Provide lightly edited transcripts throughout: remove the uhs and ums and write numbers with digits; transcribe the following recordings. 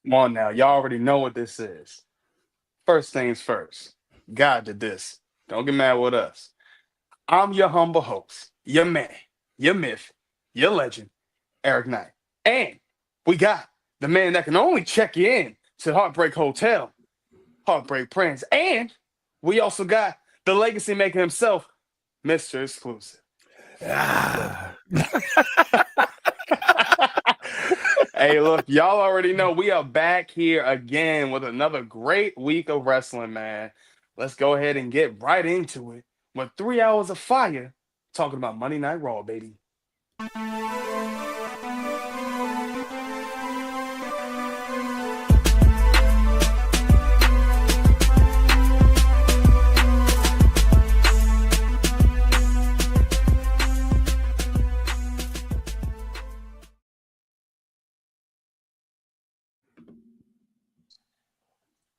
Come on now, y'all already know what this is. First things first, God did this. Don't get mad with us. I'm your humble host, your man, your myth, your legend, Eric Knight. And we got the man that can only check you in to Heartbreak Hotel, Heartbreak Prince. And we also got the legacy maker himself, Mr. Exclusive. Ah. Hey, look, y'all already know we are back here again with another great week of wrestling, man. Let's go ahead and get right into it with 3 hours of fire talking about Monday Night Raw, baby.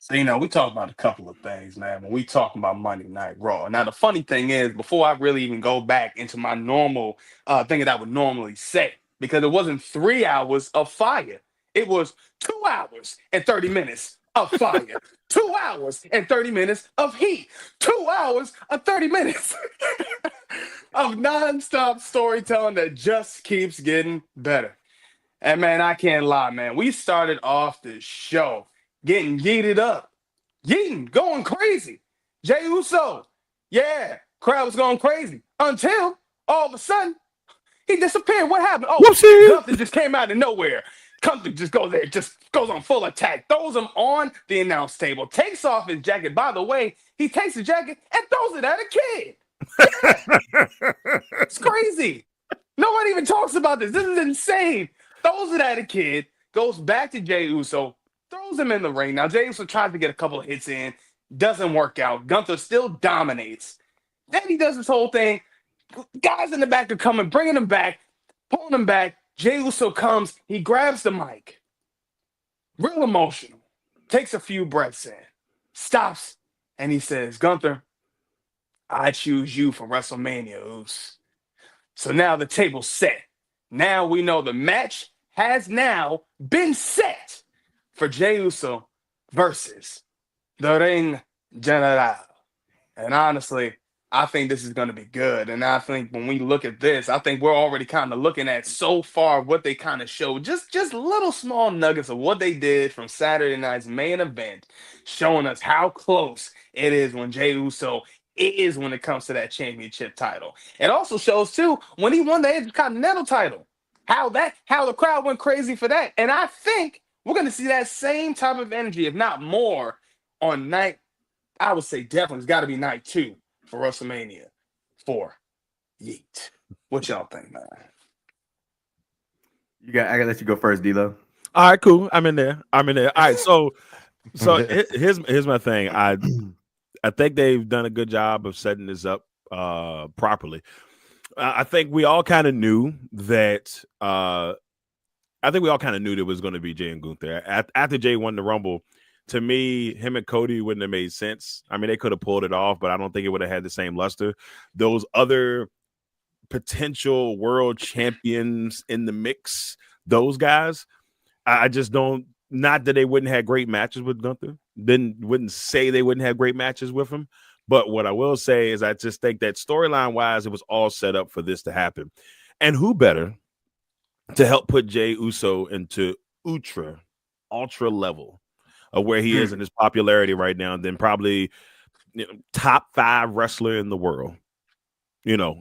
So, we talk about a couple of things, man, when we talk about Monday Night Raw. Now, the funny thing is, before I really even go back into my normal thing that I would normally say, because it wasn't 3 hours of fire. It was 2 hours and 30 minutes of fire. 2 hours and 30 minutes of heat. 2 hours and 30 minutes of nonstop storytelling that just keeps getting better. And, man, I can't lie, man. We started off the show getting yeeted up. Yeeting, going crazy. Jey Uso, yeah, crowd was going crazy. Until, all of a sudden, he disappeared. What happened? Oh, Gunther just came out of nowhere. Gunther just goes there, just goes on full attack, throws him on the announce table, takes off his jacket. By the way, he takes the jacket and throws it at a kid. Yeah. It's crazy. Nobody even talks about this. This is insane. Throws it at a kid, goes back to Jey Uso, throws him in the ring. Now, Jey Uso tries to get a couple of hits in. Doesn't work out. Gunther still dominates. Then he does this whole thing. Guys in the back are coming, bringing him back, pulling him back. Jey Uso comes. He grabs the mic. Real emotional. Takes a few breaths in. Stops. And he says, Gunther, I choose you for WrestleMania, Us. So now the table's set. Now we know the match has now been set for Jey Uso versus the Ring General. And honestly, I think this is going to be good. And I think when we look at this, I think we're already kind of looking at so far what they kind of showed. Just little small nuggets of what they did from Saturday night's main event, showing us how close it is when Jey Uso is when it comes to that championship title. It also shows, too, when he won the Intercontinental title, how the crowd went crazy for that. And I think we're going to see that same type of energy, if not more, on night, I would say definitely it's got to be night 2 for WrestleMania 4. Yeet. What y'all think, man? I gotta let you go first, D-Lo. All right, cool. I'm in there. All right, so here's my thing. I think they've done a good job of setting this up properly. I think we all kind of knew that. I think we all kind of knew there was going to be Jey and Gunther. After Jey won the Rumble, to me, him and Cody wouldn't have made sense. I mean, they could have pulled it off, but I don't think it would have had the same luster. Those other potential world champions in the mix, those guys, I just don't. Not that they wouldn't have great matches with Gunther. Wouldn't say they wouldn't have great matches with him. But what I will say is I just think that storyline-wise, it was all set up for this to happen. And who better to help put Jey Uso into ultra level of where he is in his popularity right now than probably top 5 wrestler in the world.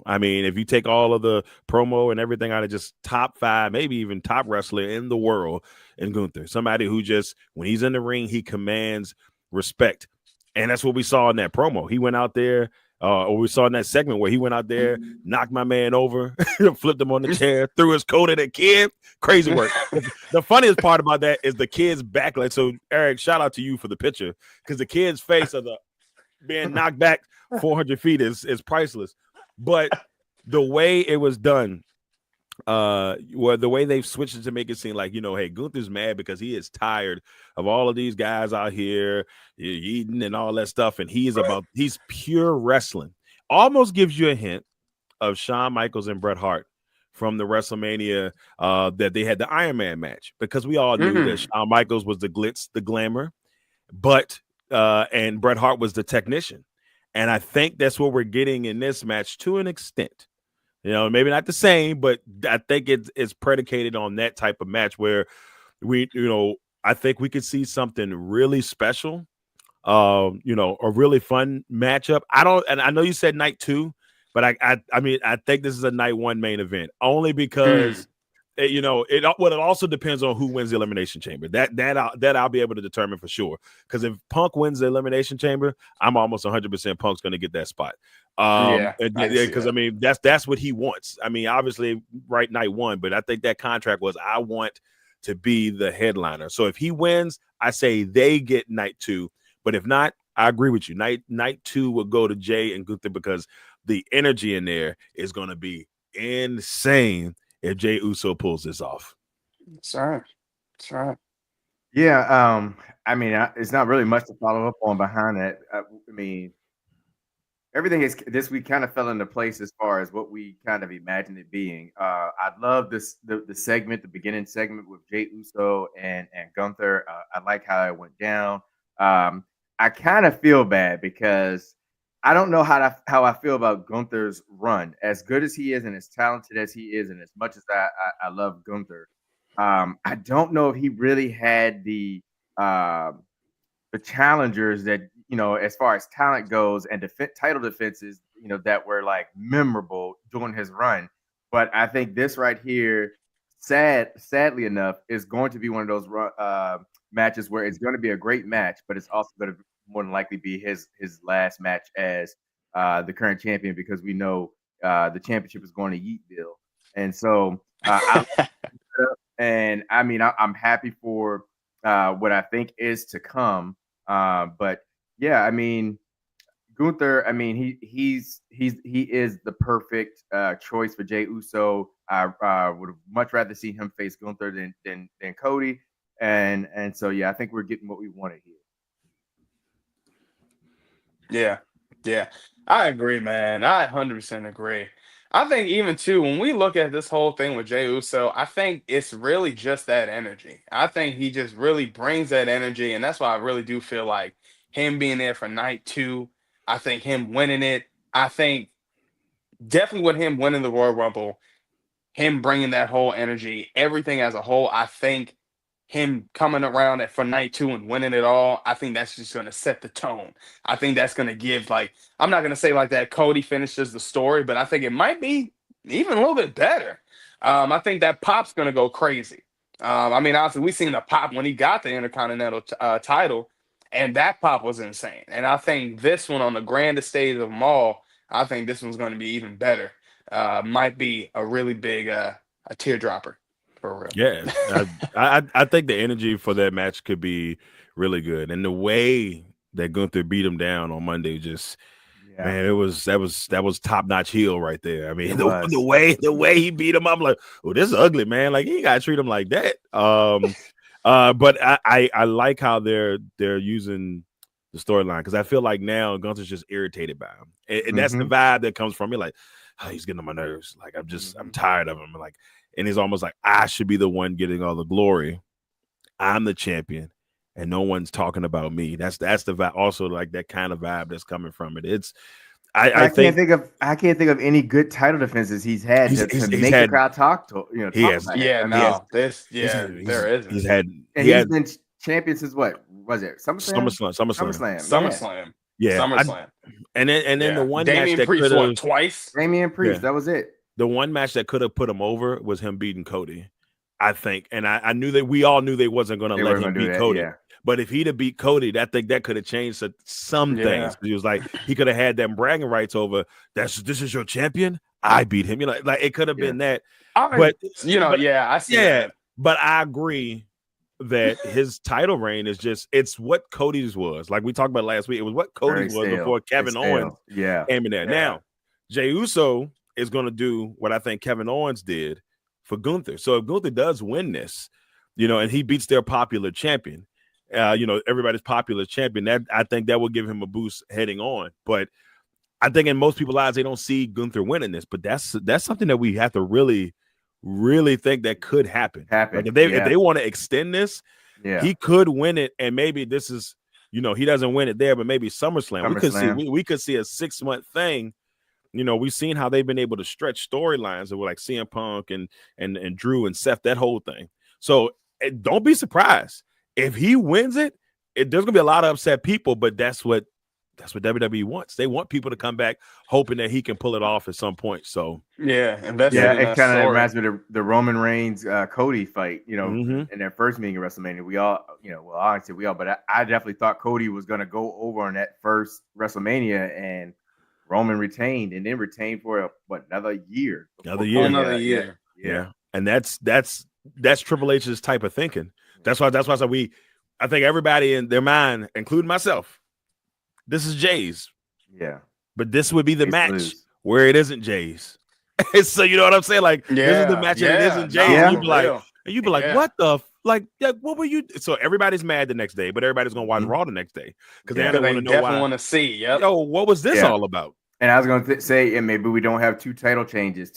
I mean, if you take all of the promo and everything out of just top 5, maybe even top wrestler in the world in Gunther, somebody who just, when he's in the ring, he commands respect. And that's what we saw in that promo. He went out there Or we saw in that segment where he went out there, knocked my man over, flipped him on the chair, threw his coat at a kid. Crazy work. The funniest part about that is the kid's backlight. So, Eric, shout out to you for the picture, because the kid's face of the being knocked back 400 feet is priceless. But the way it was done, the way they've switched it to make it seem like, hey, Gunther's mad because he is tired of all of these guys out here eating and all that stuff, and he's pure wrestling. Almost gives you a hint of Shawn Michaels and Bret Hart from the WrestleMania that they had the Iron Man match, because we all knew that Shawn Michaels was the glitz, the glamour, and Bret Hart was the technician. And I think that's what we're getting in this match to an extent. Maybe not the same, but I think it's predicated on that type of match where I think we could see something really special, a really fun matchup. I know you said night 2, but I think this is a night 1 main event, only because it also depends on who wins the Elimination Chamber. That I'll be able to determine for sure. Because if Punk wins the Elimination Chamber, I'm almost 100% Punk's going to get that spot. Because that's what he wants. I mean, obviously, right, night 1, but I think that contract was, I want to be the headliner. So if he wins, I say they get night 2. But if not, I agree with you. Night 2 will go to Jay and Gunther, because the energy in there is going to be insane if Jey Uso pulls this off. That's right. Yeah, it's not really much to follow up on behind that. Everything is this week kind of fell into place as far as what we kind of imagined it being. I love the segment, the beginning segment with Jey Uso and Gunther. I like how it went down. I kind of feel bad because I don't know how I feel about Gunther's run. As good as he is and as talented as he is, and as much as I love Gunther, I don't know if he really had the challengers that, as far as talent goes, and title defenses, that were like memorable during his run. But I think this right here, sadly enough, is going to be one of those matches where it's going to be a great match, but it's also going to more than likely be his last match as the current champion, because we know the championship is going to Yeetville. And so I'm happy for what I think is to come. But yeah, Gunther, he is the perfect choice for Jey Uso. I would much rather see him face Gunther than Cody. And so yeah, I think we're getting what we wanted here. Yeah. I agree, man. I 100% agree. I think even too, when we look at this whole thing with Jey Uso, I think it's really just that energy. I think he just really brings that energy, and that's why I really do feel like him being there for night 2, I think him winning it, I think definitely with him winning the Royal Rumble, him bringing that whole energy, everything as a whole, I think him coming around for night 2 and winning it all, I think that's just going to set the tone. I think that's going to give, I'm not going to say like that Cody finishes the story, but I think it might be even a little bit better. I think that pop's going to go crazy. Obviously, we seen the pop when he got the Intercontinental title, and that pop was insane. And I think this one, on the grandest stage of them all, I think this one's going to be even better. Might be a really big a teardropper. For real. Yeah, I think the energy for that match could be really good, and the way that Gunther beat him down on Monday, man, that was top notch heel right there. I mean, the way he beat him, I'm like, oh, this is ugly, man. Like, you gotta treat him like that. But I like how they're using the storyline, because I feel like now Gunther's just irritated by him, and that's the vibe that comes from me. Like, oh, he's getting on my nerves. Like, I'm tired of him. Like. And he's almost like, I should be the one getting all the glory. I'm the champion, and no one's talking about me. That's the vibe. Also, like, that kind of vibe that's coming from it. I can't think of any good title defenses he's had to make the crowd talk to. He has. There isn't. He's been champion since what was it? SummerSlam. Yeah. SummerSlam. And then the one Damian match that Priest won twice. Damian Priest. That was it. The one match that could have put him over was him beating Cody. I think, and I knew that we all knew they wasn't going to let him beat Cody. Yeah. But if he'd have beat Cody, I think that could have changed some things. He was like, he could have had them bragging rights over. This is your champion. I beat him. Like it could have been that. But I see that. But I agree that his title reign is it's what Cody's was. Like we talked about last week, it was what Cody's was before Kevin Owens came in there. Yeah. Now, Jey Uso is going to do what I think Kevin Owens did for Gunther. So if Gunther does win this, and he beats their popular champion, everybody's popular champion, that I think that will give him a boost heading on. But I think in most people's eyes, they don't see Gunther winning this. But that's something that we have to really, really think that could happen. Like if they want to extend this, he could win it, and maybe this is, he doesn't win it there, but maybe SummerSlam. We could see a 6-month thing. We've seen how they've been able to stretch storylines of like CM Punk and Drew and Seth, that whole thing. So don't be surprised if he wins it. There's gonna be a lot of upset people, but that's what WWE wants. They want people to come back hoping that he can pull it off at some point. So it kind of reminds me of the Roman Reigns Cody fight. In their first meeting at WrestleMania, we all, but I definitely thought Cody was gonna go over on that first WrestleMania, and Roman retained, and then retained for another year. Yeah. And that's Triple H's type of thinking. That's why I said I think everybody in their mind, including myself, this is Jay's. Yeah. But this would be the match where it isn't Jay's. So you know what I'm saying? Like this is the match and it isn't Jay's. And you'd be like, what the what were you? So everybody's mad the next day, but everybody's gonna watch Raw the next day because they want to know why. Want to see. Yep. Yo, what was this all about? And I was going to say, and maybe we don't have two title changes,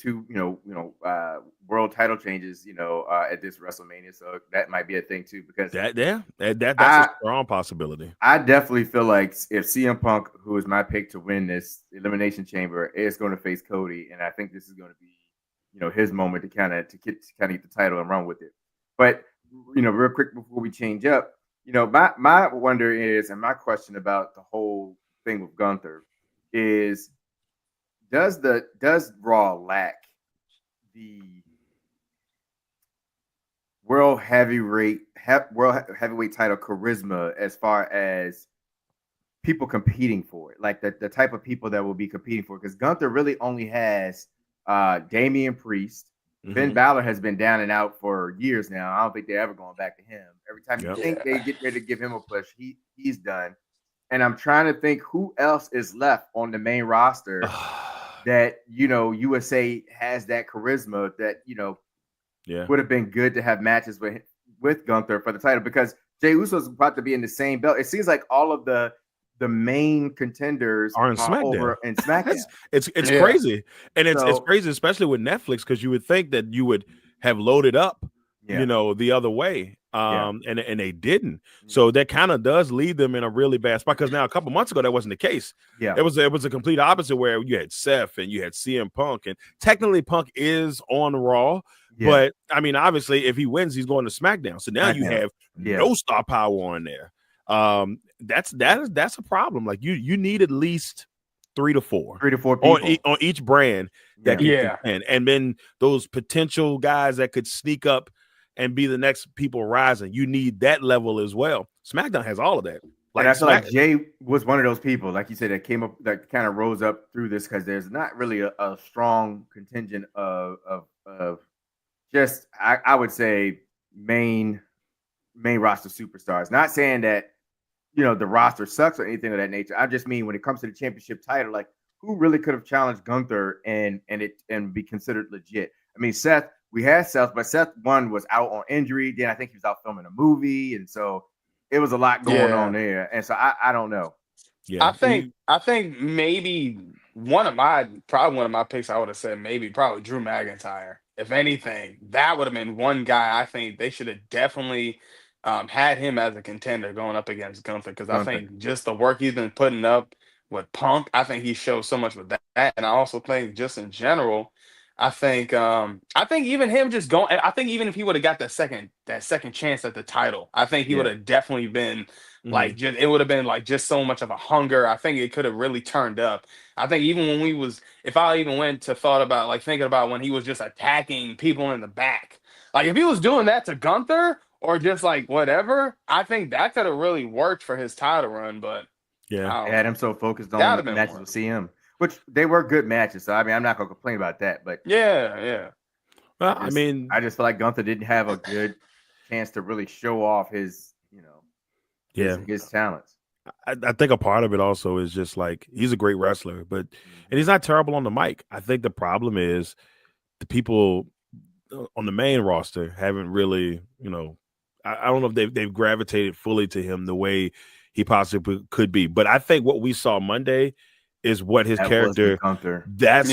world title changes, at this WrestleMania. So that might be a thing too, because that's a strong possibility. I definitely feel like if CM Punk, who is my pick to win this Elimination Chamber, is going to face Cody, and I think this is going to be, his moment to kind of get the title and run with it. But real quick before we change up, my wonder is, and my question about the whole thing with Gunther is, does Raw lack the world heavyweight title charisma as far as people competing for it, like the type of people that will be competing for it? Because Gunther really only has Damian Priest. Finn Balor has been down and out for years now. I don't think they're ever going back to him. Every time you think they get ready to give him a push, he's done. And I'm trying to think who else is left on the main roster that, USA has that charisma that, would have been good to have matches with Gunther for the title, because Jey Uso's about to be in the same belt. It seems like all of the main contenders are in SmackDown. Over in SmackDown. It's crazy. And it's crazy, especially with Netflix, because you would think that you would have loaded up, the other way. And they didn't. So that kind of does leave them in a really bad spot, because now a couple months ago that wasn't the case. It was a complete opposite, where you had Seth and you had CM Punk, and technically Punk is on Raw, but I mean, obviously if he wins, he's going to SmackDown. So now you have no star power on there. That's a problem. Like you need at least 3 to 4 people on each brand that can contend. And then those potential guys that could sneak up and be the next people rising. You need that level as well. SmackDown has all of that. Like, I feel like Jay was one of those people, like you said, that came up, that kind of rose up through this, because there's not really a strong contingent of just, I would say, main roster superstars. Not saying that, the roster sucks or anything of that nature. I just mean when it comes to the championship title, like, who really could have challenged Gunther and be considered legit? I mean, Seth. We had Seth, but Seth was out on injury. Then I think he was out filming a movie, and so it was a lot going on there. And so I don't know. Yeah, I think maybe one of my picks, I would have said probably Drew McIntyre. If anything, that would have been one guy I think they should have definitely had him as a contender going up against Gunther, because I think just the work he's been putting up with Punk, I think he showed so much with that, and I also think just in general. I think even him just going. I think even if he would have got that second chance at the title, I think he would have definitely been like, just, it would have been like just so much of a hunger. I think it could have really turned up. I think even when if I even went to thinking about when he was just attacking people in the back, Like if he was doing that to Gunther or just like whatever, I think that could have really worked for his title run. But Yeah. They had him so focused That'd on have been matches one. with CM, which they were good matches. So I mean, I'm not gonna complain about that. But yeah. Well, I mean, I just feel like Gunther didn't have a good chance to really show off his, his talents. I think a part of it also is just like he's a great wrestler, and he's not terrible on the mic. I think the problem is the people on the main roster haven't really, I don't know if they've gravitated fully to him the way he possibly could be. But I think what we saw Monday is what his character. That's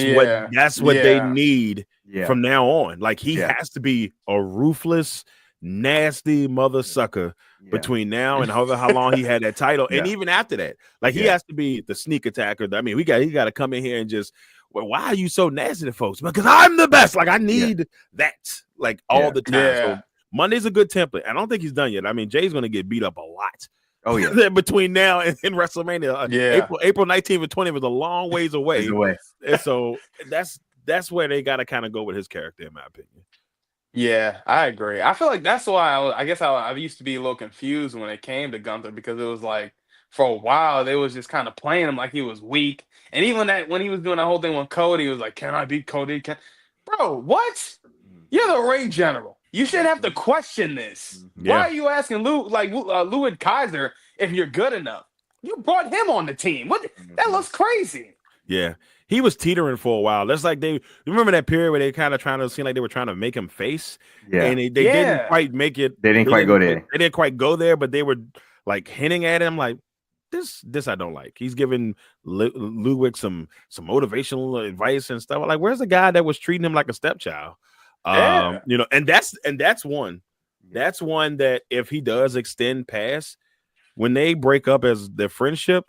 what they need from now on. Like he has to be a ruthless, nasty mother sucker between now and however how long he had that title, and even after that, like he has to be the sneak attacker. I mean, he got to come in here and just. Well, why are you so nasty to folks? Because I'm the best. Like I need that, like all the time. Yeah. So Monday's a good template. I don't think he's done yet. I mean, Jay's going to get beat up a lot. Oh yeah, between now and WrestleMania. April 19th and 20th is a long ways away. And so that's where they got to kind of go with his character, in my opinion. Yeah, I agree. I feel like that's why I used to be a little confused when it came to Gunther, because it was like for a while they was just kind of playing him like he was weak. And even that when he was doing that whole thing with Cody, he was like, "Can I beat Cody? Bro, what? You're the ring general. You should have to question this. Yeah. Why are you asking Louis Kaiser if you're good enough? You brought him on the team. What? That looks crazy." Yeah, he was teetering for a while. That's like you remember that period where they kind of trying to seem like they were trying to make him face, and they didn't quite make it. They didn't quite go there. They didn't quite go there, but they were like hinting at him like. This I don't like. He's giving Ludwig some motivational advice and stuff. Like, where's the guy that was treating him like a stepchild? And that's one. That's one that if he does extend past when they break up as their friendship,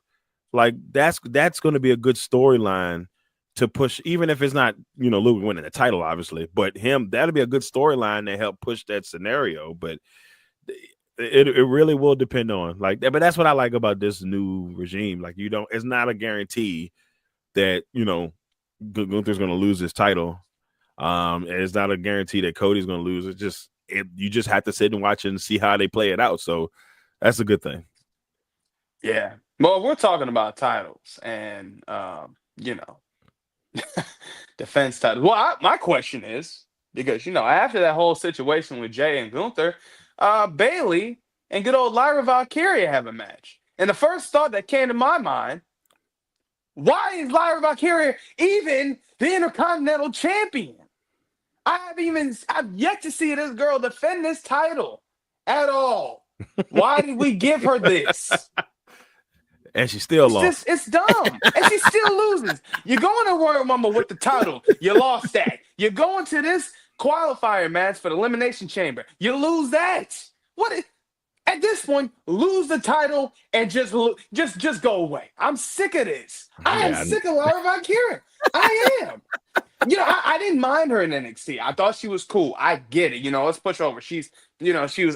like that's going to be a good storyline to push, even if it's not Ludwig winning the title, obviously, but that'll be a good storyline to help push that scenario. But it really will depend on but that's what I like about this new regime. Like it's not a guarantee that Gunther's going to lose his title. It's not a guarantee that Cody's going to lose. It's just you just have to sit and watch and see how they play it out. So that's a good thing. Yeah. Well, we're talking about titles and defense titles. Well, my question is because after that whole situation with Jay and Gunther. Bailey and good old Lyra Valkyria have a match. And the first thought that came to my mind, why is Lyra Valkyria even the Intercontinental Champion? I've yet to see this girl defend this title at all. Why did we give her this? And she still lost. It's dumb. And she still loses. You're going to Royal Rumble with the title. You lost that. You're going to this qualifier match for the Elimination Chamber. You lose that. What? At this point, lose the title and just go away. I'm sick of this. I am sick of Lyra Valkyria. I am. I didn't mind her in NXT. I thought she was cool. I get it. Let's push over. She was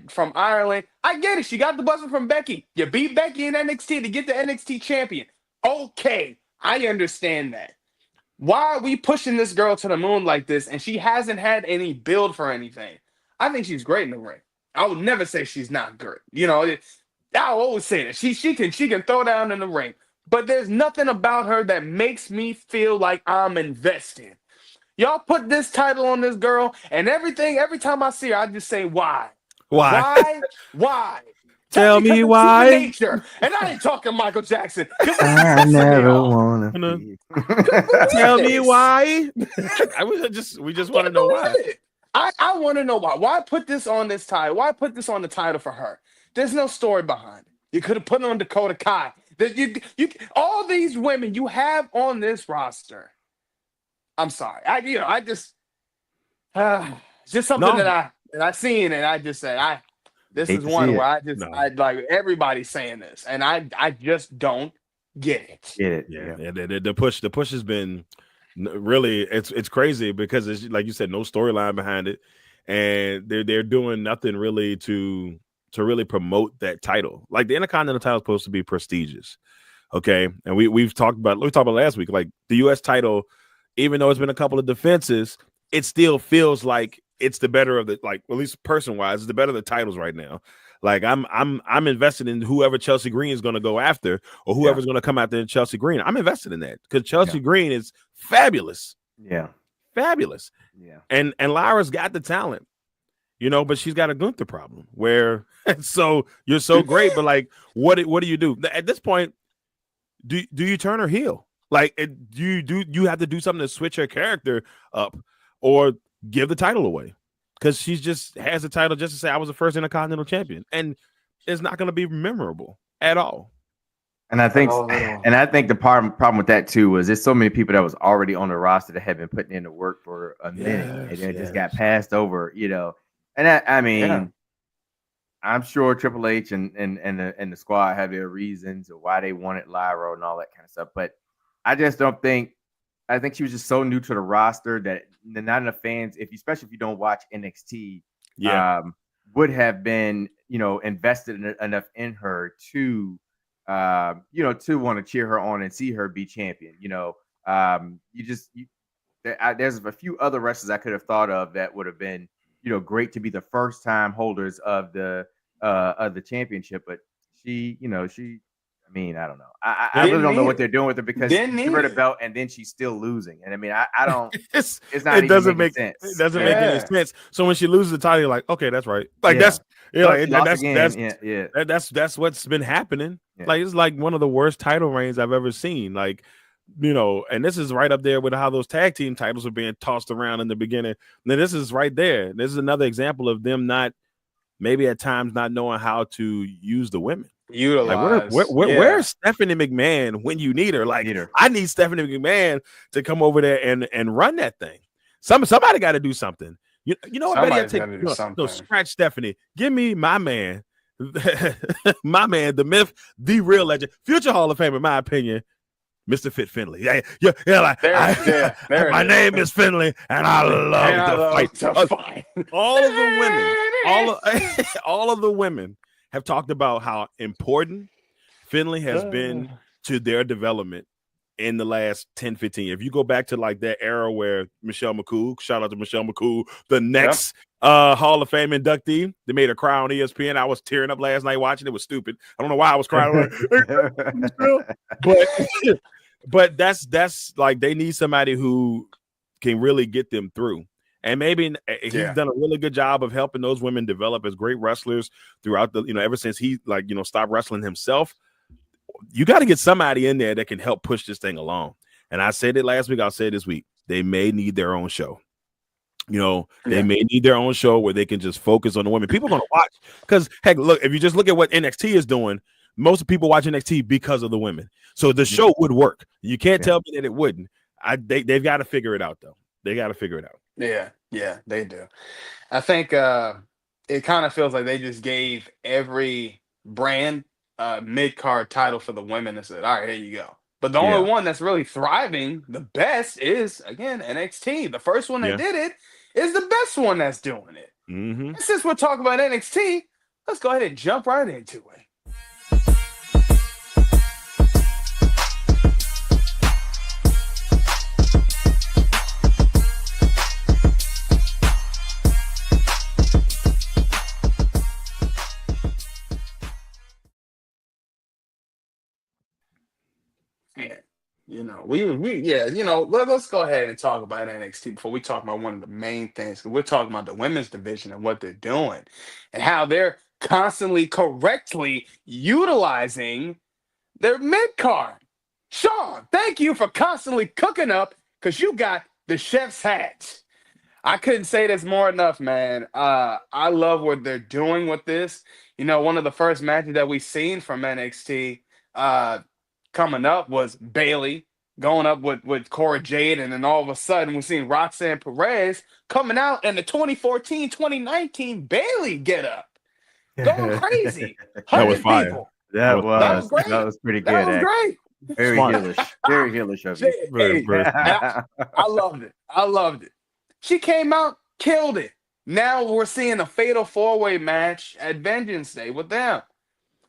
from Ireland. I get it. She got the buzzer from Becky. You beat Becky in NXT to get the NXT champion. Okay, I understand that. Why are we pushing this girl to the moon like this? And she hasn't had any build for anything. I think she's great in the ring. I would never say she's not good. I'll always say that she can throw down in the ring. But there's nothing about her that makes me feel like I'm invested. Y'all put this title on this girl, and every time I see her, I just say, why? Why? Why? Tell me why. Nature. And I ain't talking Michael Jackson. I never want to. Tell me why. We just want to know why. I want to know why. Why put this on this title? Why put this on the title for her? There's no story behind it. You could have put it on Dakota Kai. All these women you have on this roster. I'm sorry. It's just something that I seen, and I just said this is one where I like everybody's saying this, and I just don't get it. Yeah. The push has been really it's crazy because it's like you said, no storyline behind it, and they're doing nothing really to really promote that title. Like the Intercontinental title is supposed to be prestigious, okay? And we talked about last week, like the U.S. title, even though it's been a couple of defenses, it still feels like it's the better of the, like, at least person wise, it's the better of the titles right now. Like I'm invested in whoever Chelsea Green is going to go after, or whoever's going to come out there in Chelsea Green. I'm invested in that because Chelsea Green is fabulous. Yeah, fabulous. Yeah, and Lyra's got the talent, but she's got a Gunther problem where so you're so great, but like, what do you do at this point? Do you turn her heel? Like, you have to do something to switch her character up, or give the title away? Because she's just has the title just to say I was the first Intercontinental Champion, and it's not going to be memorable at all. And I think the problem with that too was there's so many people that was already on the roster that had been putting in the work for a minute, and then just got passed over, And I mean, I'm sure Triple H and the squad have their reasons of why they wanted Lyra and all that kind of stuff, but I just don't think. I think she was just so new to the roster that not enough fans, especially if you don't watch NXT, would have been, invested enough in her to, to want to cheer her on and see her be champion. There's a few other wrestlers I could have thought of that would have been, great to be the first time holders of the championship, but she. I mean, I don't know. I really don't know what they're doing with her because she got a belt and then she's still losing. And I mean, I don't. It's not. It doesn't make sense. It doesn't make any sense. So when she loses the title, you're like, okay, that's right. Like that's what's been happening. Yeah. Like it's like one of the worst title reigns I've ever seen. Like, and this is right up there with how those tag team titles were being tossed around in the beginning. Now this is right there. This is another example of them maybe at times not knowing how to use the women. Utilize. Like where's Stephanie McMahon when you need her? Like, I need Stephanie McMahon to come over there and run that thing. Somebody got to do something. You know what? Scratch Stephanie. Give me my man, the myth, the real legend, future Hall of Fame, in my opinion, Mr. Fit Finley. My name is Finley, and I love to fight. All of the women, all of the women have talked about how important Finley has been to their development in the last 10, 15 years. If you go back to like that era where Michelle McCool, shout out to Michelle McCool, the next Hall of Fame inductee, they made her cry on ESPN. I was tearing up last night watching it. It was stupid. I don't know why I was crying. but that's like, they need somebody who can really get them through. And maybe he's done a really good job of helping those women develop as great wrestlers throughout the, ever since he stopped wrestling himself. You got to get somebody in there that can help push this thing along. And I said it last week. I'll say it this week. They may need their own show. They may need their own show where they can just focus on the women. People are going to watch because, heck, look, if you just look at what NXT is doing, most people watch NXT because of the women. So the show would work. You can't tell me that it wouldn't. They've got to figure it out, though. They got to figure it out. Yeah, they do. I think it kind of feels like they just gave every brand mid-card title for the women and said, all right, here you go. But the only one that's really thriving the best is, again, NXT. The first one that did it is the best one that's doing it. Mm-hmm. And since we're talking about NXT, let's go ahead and jump right into it. Let's go ahead and talk about NXT before we talk about one of the main things. We're talking about the women's division and what they're doing and how they're constantly correctly utilizing their mid-card. Sean, thank you for constantly cooking up because you got the chef's hat. I couldn't say this more enough, man. I love what they're doing with this. One of the first matches that we've seen from NXT coming up was Bayley going up with Cora Jade, and then all of a sudden we're seeing Roxanne Perez coming out in the 2014-2019 Bayley get up. Going crazy. That was fire. People. That was pretty good. That was great. Very heelish. Very heelish of you. I loved it. She came out, killed it. Now we're seeing a fatal four-way match at Vengeance Day with them.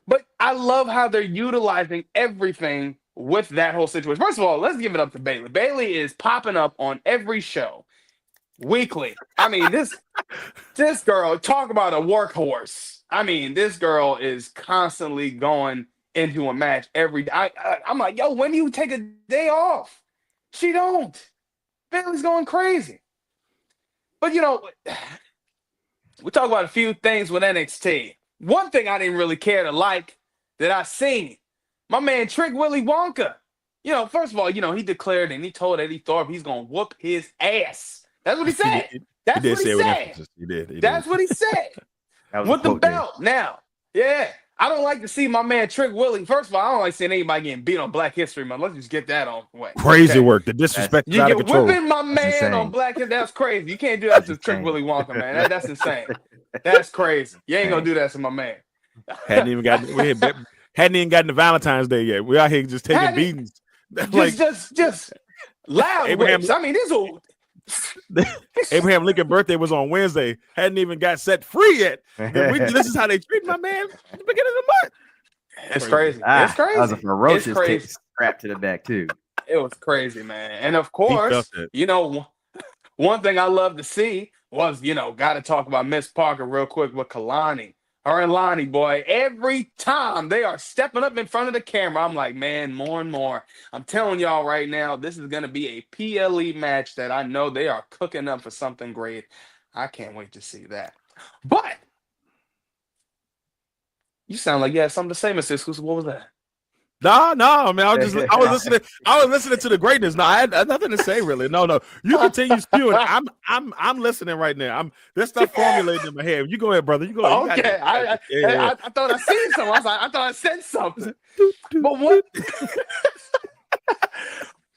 But I love how they're utilizing everything with that whole situation. First of all, let's give it up to Bayley. Bayley is popping up on every show. weekly. I mean, this girl, talk about a workhorse. I mean, this girl is constantly going into a match every day. I'm like, yo, when do you take a day off? She don't. Bailey's going crazy. But, you know, we talk about a few things with NXT. One thing I didn't really care to like that I seen, my man Trick Willy Wonka. You know, first of all, you know, he declared and he told Eddie Thorpe he's going to whoop his ass. That's what he said. That's what he said. He did. That's what he said. With the belt. Now, yeah. I don't like to see my man Trick Willy. First of all, I don't like seeing anybody getting beat on Black History Month. Let's just get that on the way. Crazy work. The disrespect is out of control. Whipping my man on Black History. That's crazy. You can't do that to Trick Willy Wonka, man. That's insane. That's crazy. You ain't gonna do that to my man. Hadn't even gotten to Valentine's Day yet. We out here just taking beatings. Just loud whips. I mean, this old Abraham Lincoln birthday was on Wednesday. Hadn't even got set free yet. This is how they treat my man at the beginning of the month. It's crazy. It's crazy. That was a ferocious strap to the back too. It was crazy, man. And of course, you know, one thing I love to see was, you know, got to talk about Miss Parker real quick with Kalani. Her and Lonnie, boy, every time they are stepping up in front of the camera, I'm like, man, more and more. I'm telling y'all right now, this is going to be a PLE match that I know they are cooking up for something great. I can't wait to see that. But you sound like you had something to say, Mr. Xclusive. What was that? No, man. I was listening to the greatness. No, I had nothing to say really. No. You continue spewing. I'm listening right now. There's stuff formulating in my head. You go ahead, brother. You go ahead. Okay. I thought I seen something. I thought I said something. But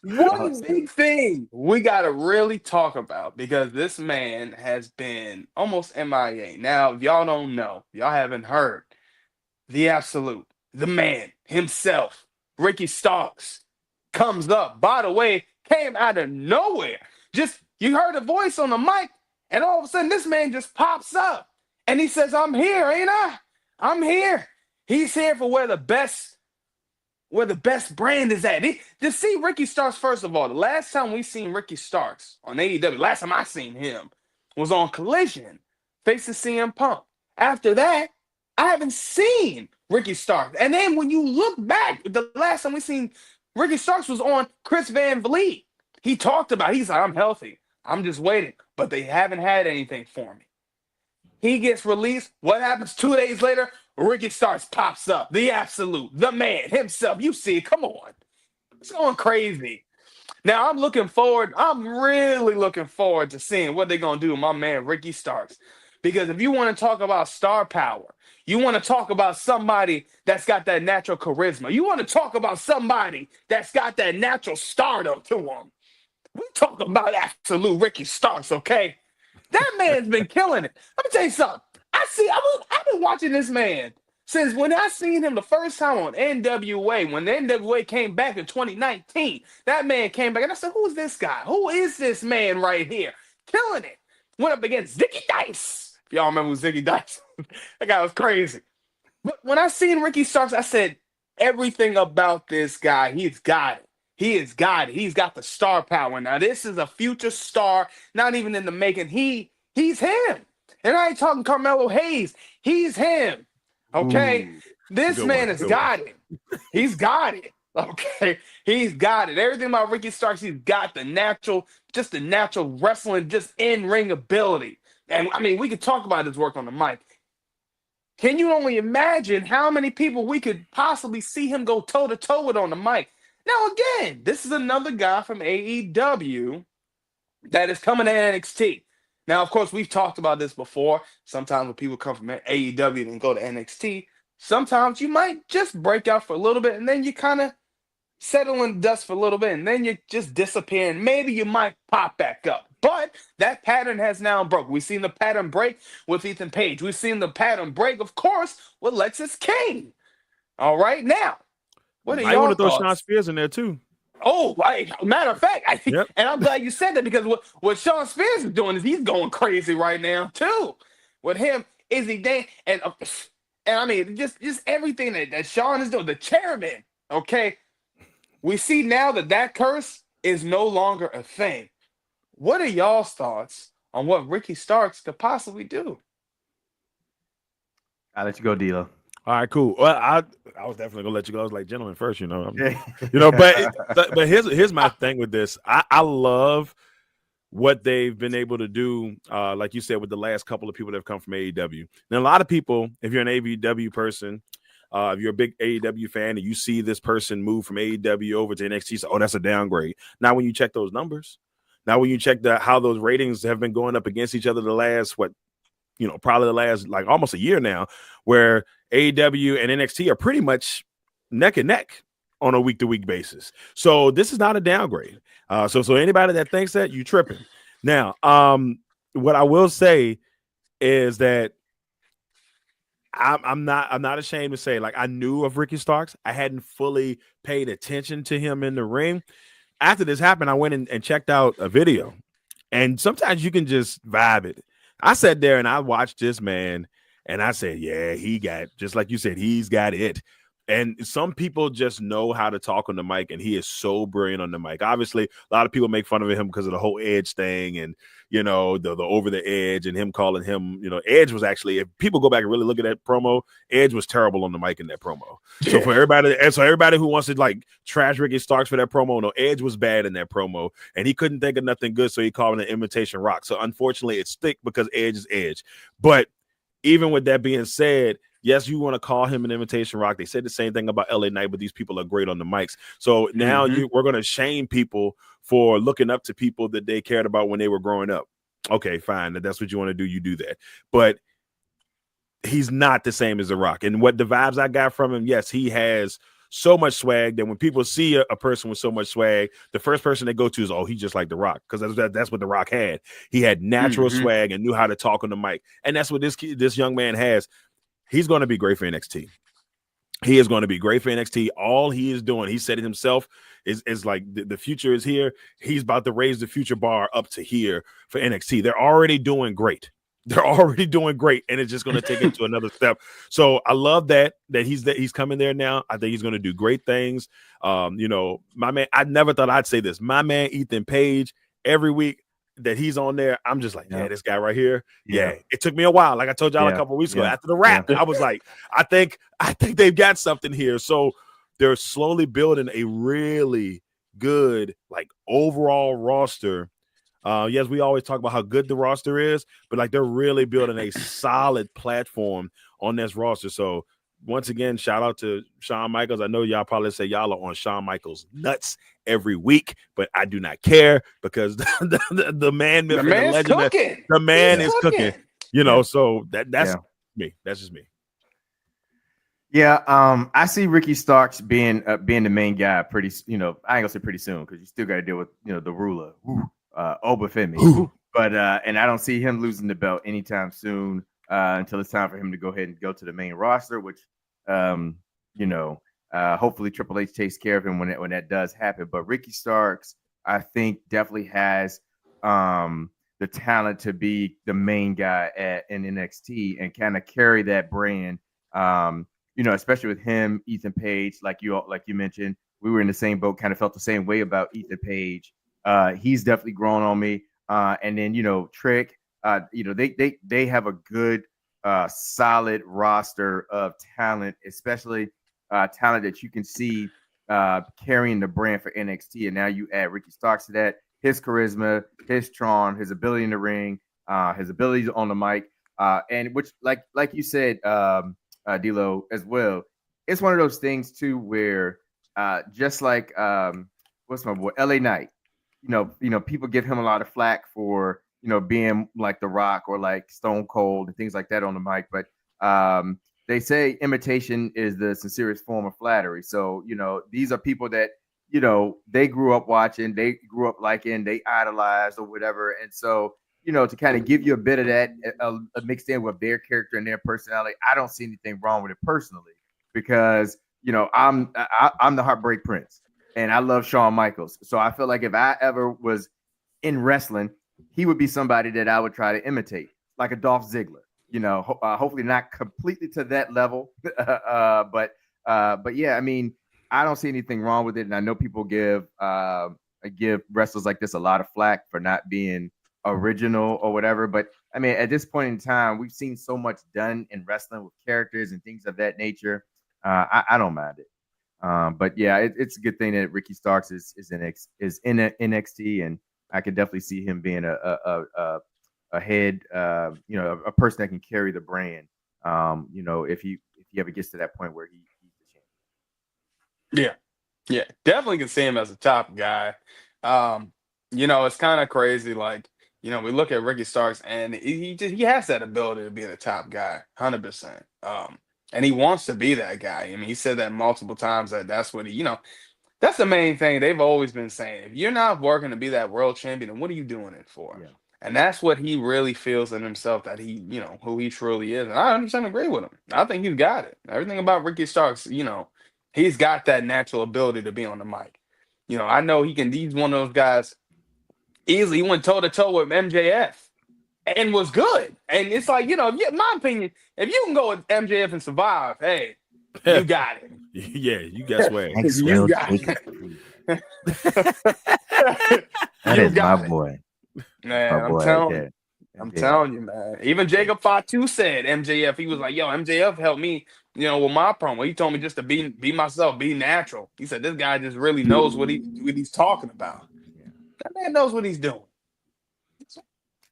one big thing we gotta really talk about, because this man has been almost MIA. Now, if y'all don't know, y'all haven't heard, the absolute, the man himself, Ricky Starks, comes up. By the way, came out of nowhere. Just, you heard a voice on the mic, and all of a sudden this man just pops up. And he says, I'm here, ain't I? I'm here. He's here for where the best brand is at. To see Ricky Starks, first of all, the last time we seen Ricky Starks on AEW, last time I seen him was on Collision, facing CM Punk. After that, I haven't seen Ricky Starks. And then when you look back, the last time we seen Ricky Starks was on Chris Van Vliet. He talked about, he's like, I'm healthy. I'm just waiting. But they haven't had anything for me. He gets released. What happens 2 days later? Ricky Starks pops up. The absolute, the man himself. You see it. Come on. It's going crazy. Now, I'm really looking forward to seeing what they're going to do with my man Ricky Starks. Because if you want to talk about star power, you want to talk about somebody that's got that natural charisma, you want to talk about somebody that's got that natural stardom to him, we talk about absolute Ricky Starks, okay? That man's been killing it. Let me tell you something. I've been watching this man since when I seen him the first time on NWA, when the NWA came back in 2019. That man came back, and I said, who is this guy? Who is this man right here? Killing it. Went up against Zicky Dice. If y'all remember who Zicky Dice was, that guy was crazy. But when I seen Ricky Starks, I said, everything about this guy, he's got it. He has got it. He's got the star power. Now, this is a future star, not even in the making. He's him. And I ain't talking Carmelo Hayes. He's him. Okay? Ooh, this man has got it. He's got it. Okay? He's got it. Everything about Ricky Starks, he's got the natural wrestling, just in-ring ability. And, I mean, we could talk about his work on the mic. Can you only imagine how many people we could possibly see him go toe-to-toe with on the mic? Now, again, this is another guy from AEW that is coming to NXT. Now, of course, we've talked about this before. Sometimes when people come from AEW and go to NXT, sometimes you might just break out for a little bit, and then you kind of settle in the dust for a little bit, and then you just disappear, and maybe you might pop back up. But that pattern has now broke. We've seen the pattern break with Ethan Page. We've seen the pattern break, of course, with Lexis King. All right, now. What are I want to throw Sean Spears in there too. Oh, matter of fact, and I'm glad you said that, because what Sean Spears is doing is he's going crazy right now too. With him, Izzy Dan, and I mean just everything that Sean is doing, the chairman. Okay, we see now that curse is no longer a thing. What are y'all's thoughts on what Ricky Starks could possibly do. I'll let you go, D'Lo. All right, cool. Well, I was definitely gonna let you go. I was like, gentlemen first, you know. Yeah. But here's my thing with this. I love what they've been able to do, like you said, with the last couple of people that have come from AEW. Now, a lot of people, if you're an AEW person, if you're a big AEW fan and you see this person move from AEW over to NXT, so, oh, that's a downgrade. Now, when you check those numbers, now when you check how those ratings have been going up against each other the last, probably the last like almost a year now, where AEW and NXT are pretty much neck and neck on a week-to-week basis. So this is not a downgrade. So anybody that thinks that, you tripping. Now, what I will say is that I'm not ashamed to say, like, I knew of Ricky Starks. I hadn't fully paid attention to him in the ring. After this happened, I went and checked out a video, and sometimes you can just vibe it. I sat there and I watched this man, and I said, yeah, he got, just like you said, he's got it. And some people just know how to talk on the mic, and he is so brilliant on the mic. Obviously, a lot of people make fun of him because of the whole Edge thing and, the over the Edge and him calling him, Edge was actually, if people go back and really look at that promo, Edge was terrible on the mic in that promo. Yeah. So everybody who wants to like trash Ricky Starks for that promo, no, Edge was bad in that promo, and he couldn't think of nothing good, so he called it an imitation Rock. So unfortunately, it's thick because Edge is Edge. But even with that being said, yes, you want to call him an imitation Rock. They said the same thing about LA Knight, but these people are great on the mics. So now we're going to shame people for looking up to people that they cared about when they were growing up. Okay, fine. If that's what you want to do, you do that. But he's not the same as The Rock. And what the vibes I got from him, yes, he has so much swag that when people see a person with so much swag, the first person they go to is, oh, he's just like The Rock, because that's what The Rock had. He had natural swag and knew how to talk on the mic. And that's what this young man has. He's going to be great for NXT. He is going to be great for NXT. All he is doing, he said it himself, is like the future is here. He's about to raise the future bar up to here for NXT. They're already doing great. And it's just going to take it to another step. So I love that he's coming there now. I think he's going to do great things. My man, I never thought I'd say this. My man, Ethan Page, every week that he's on there, I'm just like, yeah, this guy right here. Yeah. It took me a while. Like I told y'all a couple of weeks ago, after the rap, I was like, I think they've got something here. So they're slowly building a really good, like, overall roster. Yes, we always talk about how good the roster is, but like they're really building a solid platform on this roster. So once again, shout out to Shawn Michaels. I know y'all probably say y'all are on Shawn Michaels nuts every week, but I do not care because the man, the legend, cooking. The man is cooking. So that's me. That's just me. Yeah, I see Ricky Starks being the main guy pretty. I ain't gonna say pretty soon because you still got to deal with the ruler, Obafemi. But and I don't see him losing the belt anytime soon until it's time for him to go ahead and go to the main roster, which hopefully Triple H takes care of him when that does happen. But Ricky Starks, I think, definitely has the talent to be the main guy in NXT and kind of carry that brand. Especially with him, Ethan Page, like you mentioned, we were in the same boat, kind of felt the same way about Ethan Page. He's definitely grown on me. And then, Trick, they have a good, solid roster of talent, especially talent that you can see carrying the brand for NXT. And now you add Ricky Starks to that, his charisma, his charm, his ability in the ring, his abilities on the mic, and which, like you said, D'Lo, as well. It's one of those things too where just like what's my boy LA Knight, people give him a lot of flack for being like The Rock or like Stone Cold and things like that on the mic, but they say imitation is the sincerest form of flattery. So these are people that they grew up watching, they grew up liking, they idolized or whatever, and so to kind of give you a bit of that mixed in with their character and their personality, I don't see anything wrong with it personally because, I'm the Heartbreak Prince and I love Shawn Michaels. So I feel like if I ever was in wrestling, he would be somebody that I would try to imitate, like a Dolph Ziggler, hopefully not completely to that level. But yeah, I mean, I don't see anything wrong with it. And I know people give wrestlers like this a lot of flack for not being original or whatever. But I mean, at this point in time, we've seen so much done in wrestling with characters and things of that nature. I don't mind it. But yeah, it's a good thing that Ricky Starks is in NXT, and I could definitely see him being a head, a person that can carry the brand. If he ever gets to that point where he's the champion. Yeah, definitely can see him as a top guy. It's kind of crazy. Like, we look at Ricky Starks, and he has that ability to be the top guy, 100%. And he wants to be that guy. I mean, he said that multiple times that's what that's the main thing they've always been saying. If you're not working to be that world champion, then what are you doing it for? Yeah. And that's what he really feels in himself, that who he truly is. And I 100% agree with him. I think he's got it. Everything about Ricky Starks, he's got that natural ability to be on the mic. I know he's one of those guys, easily, he went toe to toe with MJF and was good. And it's like, in my opinion, if you can go with MJF and survive, hey, you got it. Yeah, you got swag. You got it. That is my boy. Man, I'm telling you, man. Even Jacob Fatu said MJF. He was like, "Yo, MJF helped me, with my promo. He told me just to be myself, be natural." He said this guy just really knows what he's talking about. That man knows what he's doing.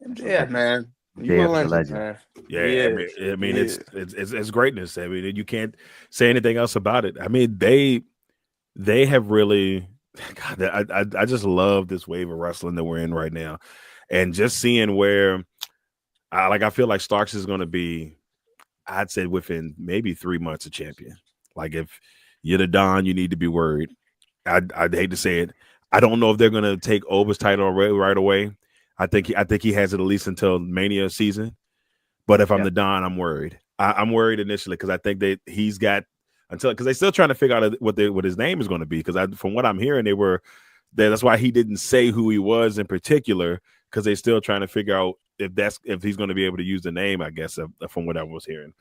MJF, man. MJF's a legend. Man. Yeah, I mean, it's greatness. I mean, you can't say anything else about it. I mean, they have really. God, I just love this wave of wrestling that we're in right now, and just seeing where, I feel like Starks is going to be, I'd say within maybe 3 months a champion. Like if you're the Don, you need to be worried. I'd hate to say it. I don't know if they're going to take Oba's title right away. I think he has it at least until Mania season. But if I'm the Don, I'm worried. I'm worried initially because I think that he's got. Because they're still trying to figure out what his name is going to be. Because from what I'm hearing, that's why he didn't say who he was in particular. Because they're still trying to figure out if he's going to be able to use the name. I guess from what I was hearing.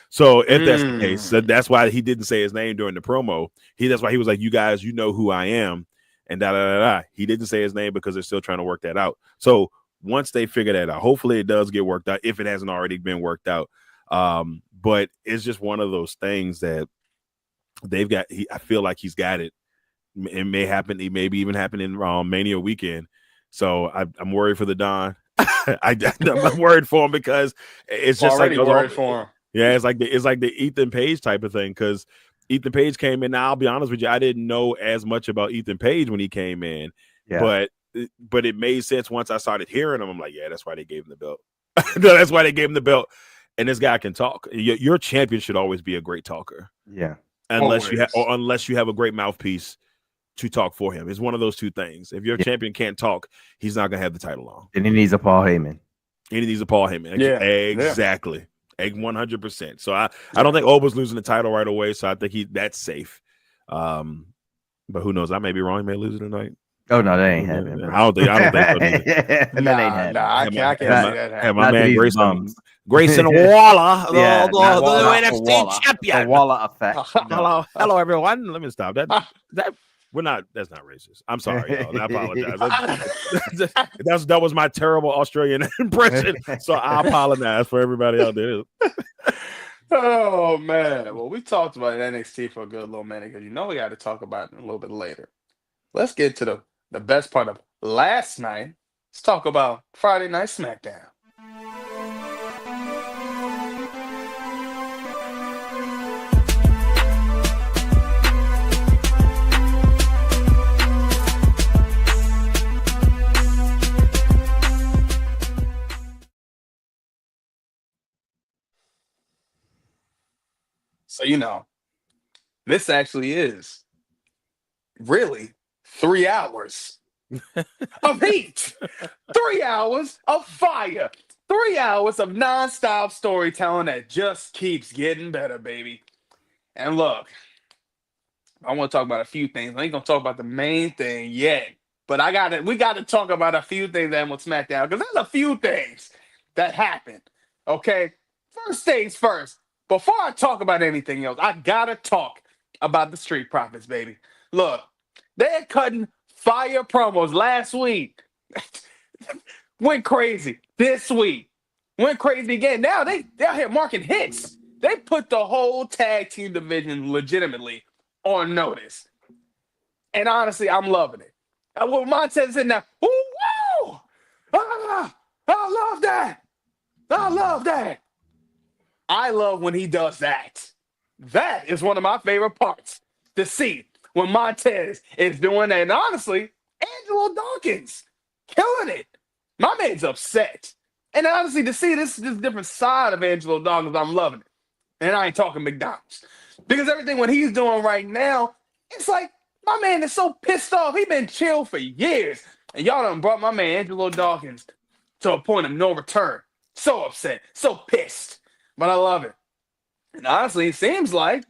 So if that's the case, that's why he didn't say his name during the promo. That's why he was like, "You guys, you know who I am," and da da da da. He didn't say his name because they're still trying to work that out. So once they figure that out, hopefully it does get worked out if it hasn't already been worked out. But it's just one of those things that. They've got. I feel like he's got it. It may happen. It maybe even happen in Mania weekend. So I'm worried for the Don. I'm worried for him because it's just already worried for him. Yeah, it's like the Ethan Page type of thing. Because Ethan Page came in. Now I'll be honest with you, I didn't know as much about Ethan Page when he came in. Yeah. But it made sense once I started hearing him. I'm like, yeah, that's why they gave him the belt. That's why they gave him the belt. And this guy can talk. Your champion should always be a great talker. Yeah. Unless you have a great mouthpiece to talk for him. It's one of those two things. If your champion can't talk, he's not gonna have the title on. And he needs a Paul Heyman. Yeah, exactly. 100%. So I don't think Oba's losing the title right away. So I think that's safe. But who knows? I may be wrong. He may lose it tonight. Oh no, that ain't happening. I don't think so. That ain't happening. I can't see that happening. Have my man Grayson Waller, the NXT champion. The Waller effect. Hello, everyone. Let me stop that. That's not racist. I'm sorry, y'all. I apologize. That was my terrible Australian impression. So I apologize for everybody out there. Oh man. Well, we talked about NXT for a good little minute because we got to talk about it a little bit later. Let's get to the best part of last night. Let's talk about Friday Night Smackdown. So, this actually is really 3 hours of heat, 3 hours of fire, 3 hours of nonstop storytelling that just keeps getting better, baby. And look, I want to talk about a few things. I ain't going to talk about the main thing yet, but we got to talk about a few things that with SmackDown because there's a few things that happened, okay? First things first. Before I talk about anything else, I got to talk about the Street Profits, baby. Look, they're cutting fire promos last week. went crazy this week. Went crazy again. Now they're out here marking hits. They put the whole tag team division legitimately on notice. And honestly, I'm loving it. What Montez in now, woo! I love that. I love that. I love when he does that. That is one of my favorite parts to see when Montez is doing that. And honestly, Angelo Dawkins killing it. My man's upset. And honestly, to see this different side of Angelo Dawkins, I'm loving it. And I ain't talking McDonald's. Because everything what he's doing right now, it's like, my man is so pissed off. He been chill for years. And y'all done brought my man Angelo Dawkins to a point of no return. So upset. So pissed. But I love it. And honestly, it seems like,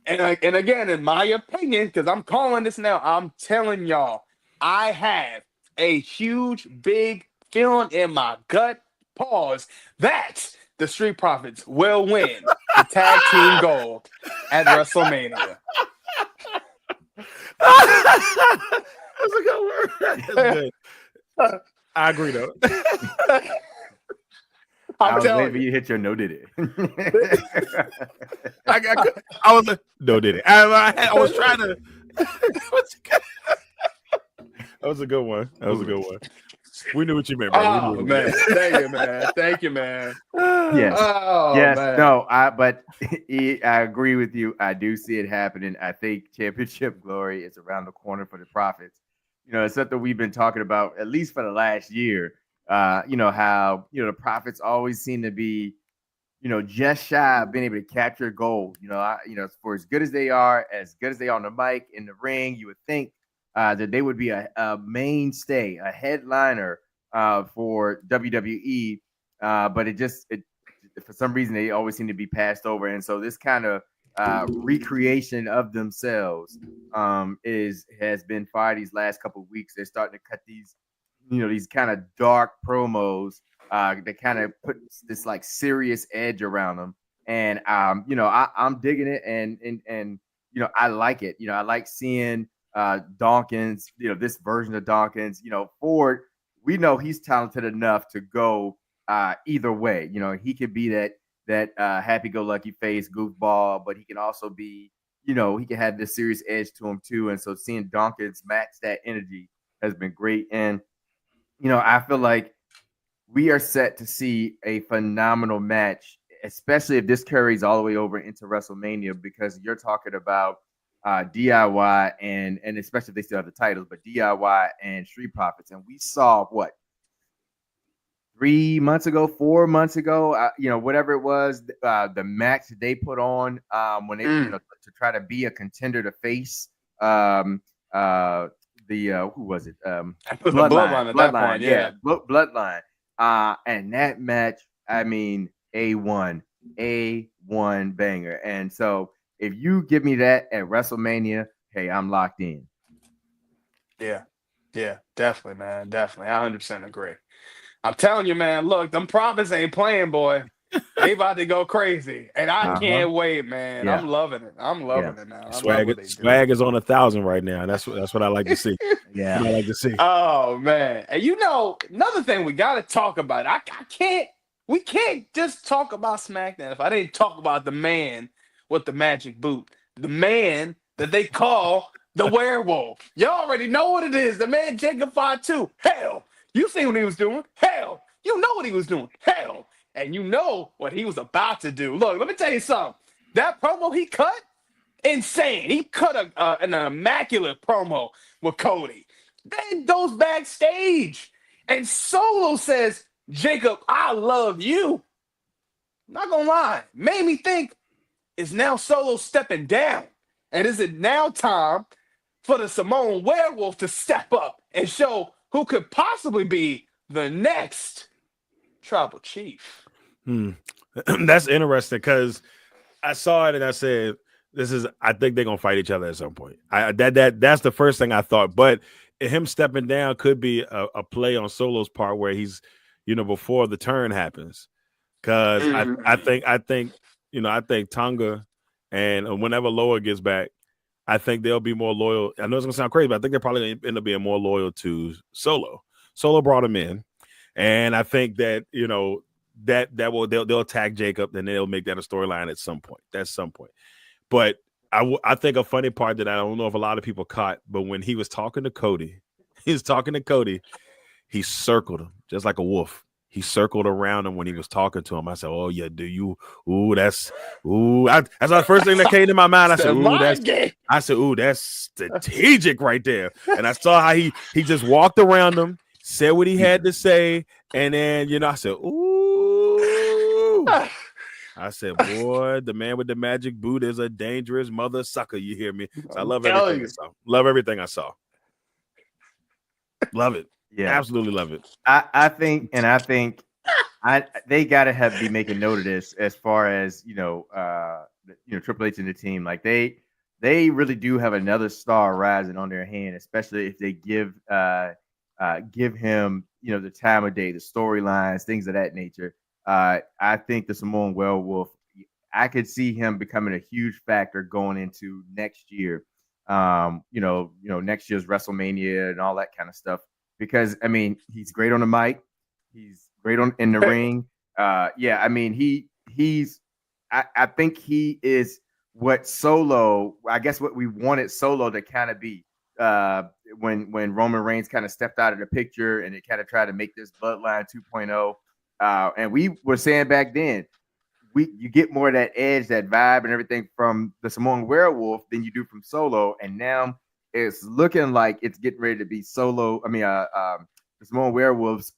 and again, in my opinion, because I'm calling this now, I'm telling y'all, I have a huge, big feeling in my gut, pause, that the Street Profits will win the tag team gold at WrestleMania. That's a good word. That's good. I agree, though. I was waiting for you to hit your no did it. I was like, no did it. I was trying to. That was a good one. That was a good one. We knew what you meant, bro. Oh man, thank you, man. Thank you, man. Yes, yes, man. no. But I agree with you. I do see it happening. I think championship glory is around the corner for the Profits. You know, it's something we've been talking about at least for the last year. You know how the Profits always seem to be, just shy of being able to capture gold. For as good as they are on the mic, in the ring, you would think that they would be a mainstay, a headliner for WWE. But it for some reason they always seem to be passed over, and so this kind of recreation of themselves has been fire these last couple of weeks. They're starting to cut these kind of dark promos that kind of put this like serious edge around them, and I'm digging it, and I like it. I like seeing Dawkins, this version of Dawkins. Ford, we know he's talented enough to go either way. He could be that happy-go-lucky face goofball, but he can also be, he can have this serious edge to him too. And so seeing Dawkins match that energy has been great. And I feel like we are set to see a phenomenal match, especially if this carries all the way over into WrestleMania, because you're talking about DIY and especially if they still have the titles, but DIY and Street Profits. And we saw 4 months ago, whatever it was, the match they put on when they, to try to be a contender to face who was it? Bloodline at that point, yeah. Bloodline. And that match, I mean, A1 banger. And so if you give me that at WrestleMania, hey, I'm locked in. Yeah, definitely, man. Definitely. I 100% agree. I'm telling you, man, look, them Profits ain't playing, boy. They about to go crazy. And I can't wait, man. Yeah. I'm loving it. I'm loving it now. Swag is on 1,000 right now. That's what I like to see. Yeah. I like to see. Oh, man. And another thing we got to talk about, we can't just talk about SmackDown if I didn't talk about the man with the magic boot, the man that they call the werewolf. You already know what it is. The man Jacob Fatu. Hell, you seen what he was doing. Hell, you know what he was doing. Hell, and you know what he was about to do. Look, let me tell you something. That promo he cut, insane. He cut an immaculate promo with Cody. Then goes backstage, and Solo says, Jacob, I love you. Not gonna lie, made me think, is now Solo stepping down? And is it now time for the Samoan werewolf to step up and show who could possibly be the next tribal chief? That's interesting because I saw it and I said, I think they're gonna fight each other at some point. That's the first thing I thought. But him stepping down could be a play on Solo's part where he's, before the turn happens. Because I think Tonga and whenever Loa gets back, I think they'll be more loyal. I know it's gonna sound crazy, but I think they're probably gonna end up being more loyal to Solo. Solo brought him in, And I think that, they'll attack Jacob, and they'll make that a storyline at some point. That's some point. But I think a funny part that I don't know if a lot of people caught, but when he was talking to Cody, he circled him just like a wolf. He circled around him when he was talking to him. I said, "Oh yeah, do you? Ooh, that's the first thing that came to my mind." I said, "Ooh, that's strategic right there." And I saw how he just walked around him, said what he had to say, and then I said, "Ooh." I said, "Boy, the man with the magic boot is a dangerous mother sucker." You hear me? So I love everything I saw. Love everything I saw. Love it. Yeah, absolutely love it. I think they gotta be making note of this as far as Triple H and the team. Like they really do have another star rising on their hand, especially if they give him the time of day, the storylines, things of that nature. I think the Samoan Werewolf, I could see him becoming a huge factor going into next year. Next year's WrestleMania and all that kind of stuff. Because he's great on the mic, he's great in the ring. I think he is what Solo. I guess what we wanted Solo to kind of be when Roman Reigns kind of stepped out of the picture and it kind of tried to make this Bloodline 2.0. And we were saying back then, you get more of that edge, that vibe, and everything from the Samoan Werewolf than you do from Solo, and now it's looking like it's getting ready to be Solo. The Samoan Werewolves,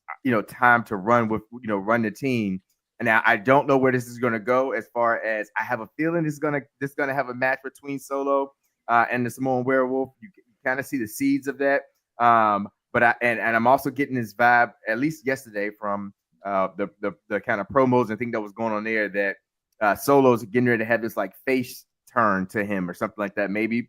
time to run run the team. And now I don't know where this is going to go. As far as I have a feeling, this is going to have a match between Solo and the Samoan Werewolf. You kind of see the seeds of that. But I'm also getting this vibe, at least yesterday, from the kind of promos and thing that was going on there, that Solo's getting ready to have this like face turn to him or something like that. Maybe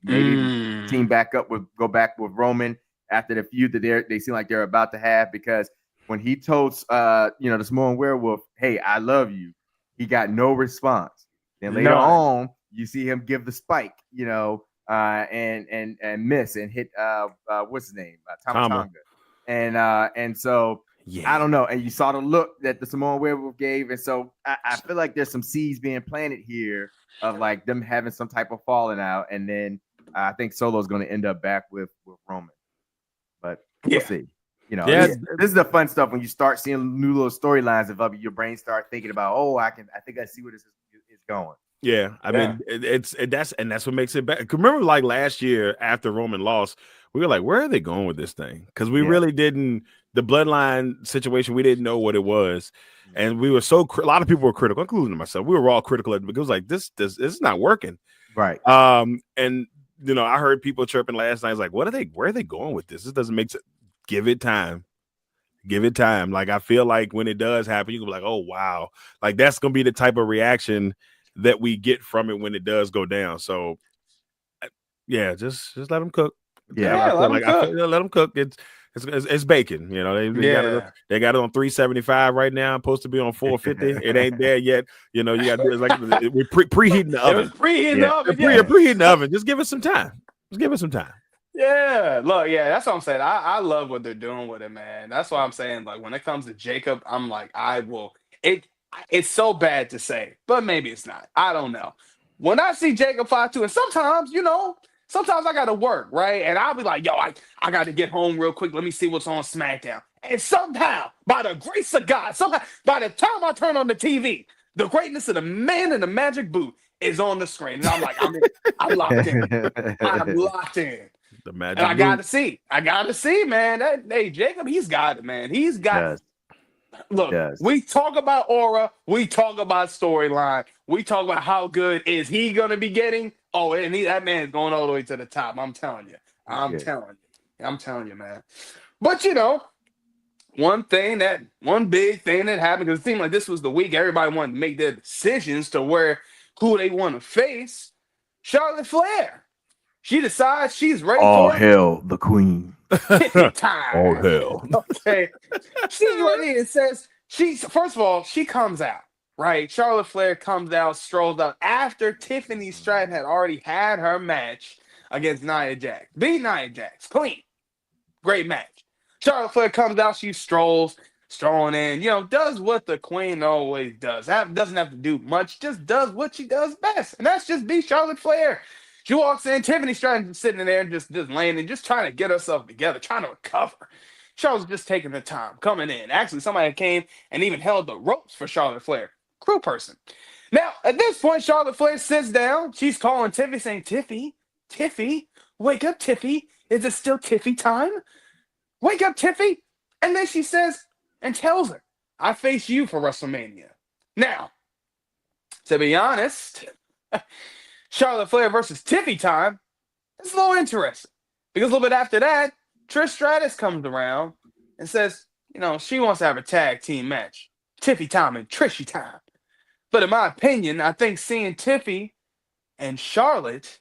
team go back with Roman after the feud that they seem like they're about to have, because when he told the Samoan Werewolf, "Hey, I love you," he got no response. Then later on, you see him give the spike, and miss and hit what's his name, Tama Tonga, and so. Yeah. I don't know. And you saw the look that the Samoan Werewolf gave. And so I feel like there's some seeds being planted here of like them having some type of falling out. And then I think Solo's going to end up back with Roman. But we'll see. This is the fun stuff when you start seeing new little storylines of your brain start thinking about, I think I see where this is going. Yeah. I mean, that's what makes it better. Remember, like last year after Roman lost, we were like, where are they going with this thing? Because we really didn't. The Bloodline situation, we didn't know what it was, and we were a lot of people were critical, including myself. We were all critical of it because like this is not working, right? And I heard people chirping last night. I was like, where are they going with this? This doesn't make sense. Give it time. Like I feel like when it does happen, you can be like, oh wow, like that's gonna be the type of reaction that we get from it when it does go down. So just let them cook. Let them cook. It's bacon, they got it on 375 right now. Supposed to be on 450. It ain't there yet. You got to do it like we're preheating the oven. Preheating the oven. Just give it some time. Yeah, look, that's what I'm saying. I love what they're doing with it, man. That's why I'm saying, like, when it comes to Jacob, I'm like, I will. It's so bad to say, but maybe it's not. I don't know. When I see Jacob 5'2", and sometimes I got to work, right? And I'll be like, I got to get home real quick. Let me see what's on Smackdown. And somehow, by the grace of God, by the time I turn on the TV, the greatness of the man in the magic boot is on the screen. And I'm like, I'm locked in. I'm locked in. The magic and I got to see, man. Hey, Jacob, he's got it, man. He's got it. Look, we talk about aura. We talk about storyline. We talk about how good is he going to be getting. Oh, and that man's going all the way to the top. I'm telling you. I'm telling you, man. But, one big thing that happened, because it seemed like this was the week everybody wanted to make their decisions to who they want to face. Charlotte Flair. She decides she's ready for all hell, the queen. Time. All hell. Okay. She's ready and says, first of all, she comes out, right? Charlotte Flair comes out, strolls out after Tiffany Stratton had already had her match against Nia Jax. Beat Nia Jax. Clean. Great match. Charlotte Flair comes out, she strolls. strolling in, does what the queen always does. Doesn't have to do much, just does what she does best. And that's just be Charlotte Flair. She walks in, Tiffany Stratton sitting in there just laying and just trying to get herself together, trying to recover. Charlotte's just taking her time, coming in. Actually, somebody came and even held the ropes for Charlotte Flair. Crew person. Now, at this point, Charlotte Flair sits down. She's calling Tiffy, saying, Tiffy, wake up, Tiffy. Is it still Tiffy time? Wake up, Tiffy. And then she says and tells her, I face you for WrestleMania. Now, to be honest, Charlotte Flair versus Tiffy time is a little interesting. Because a little bit after that, Trish Stratus comes around and says, she wants to have a tag team match. Tiffy time and Trishy time. But in my opinion, I think seeing Tiffy and Charlotte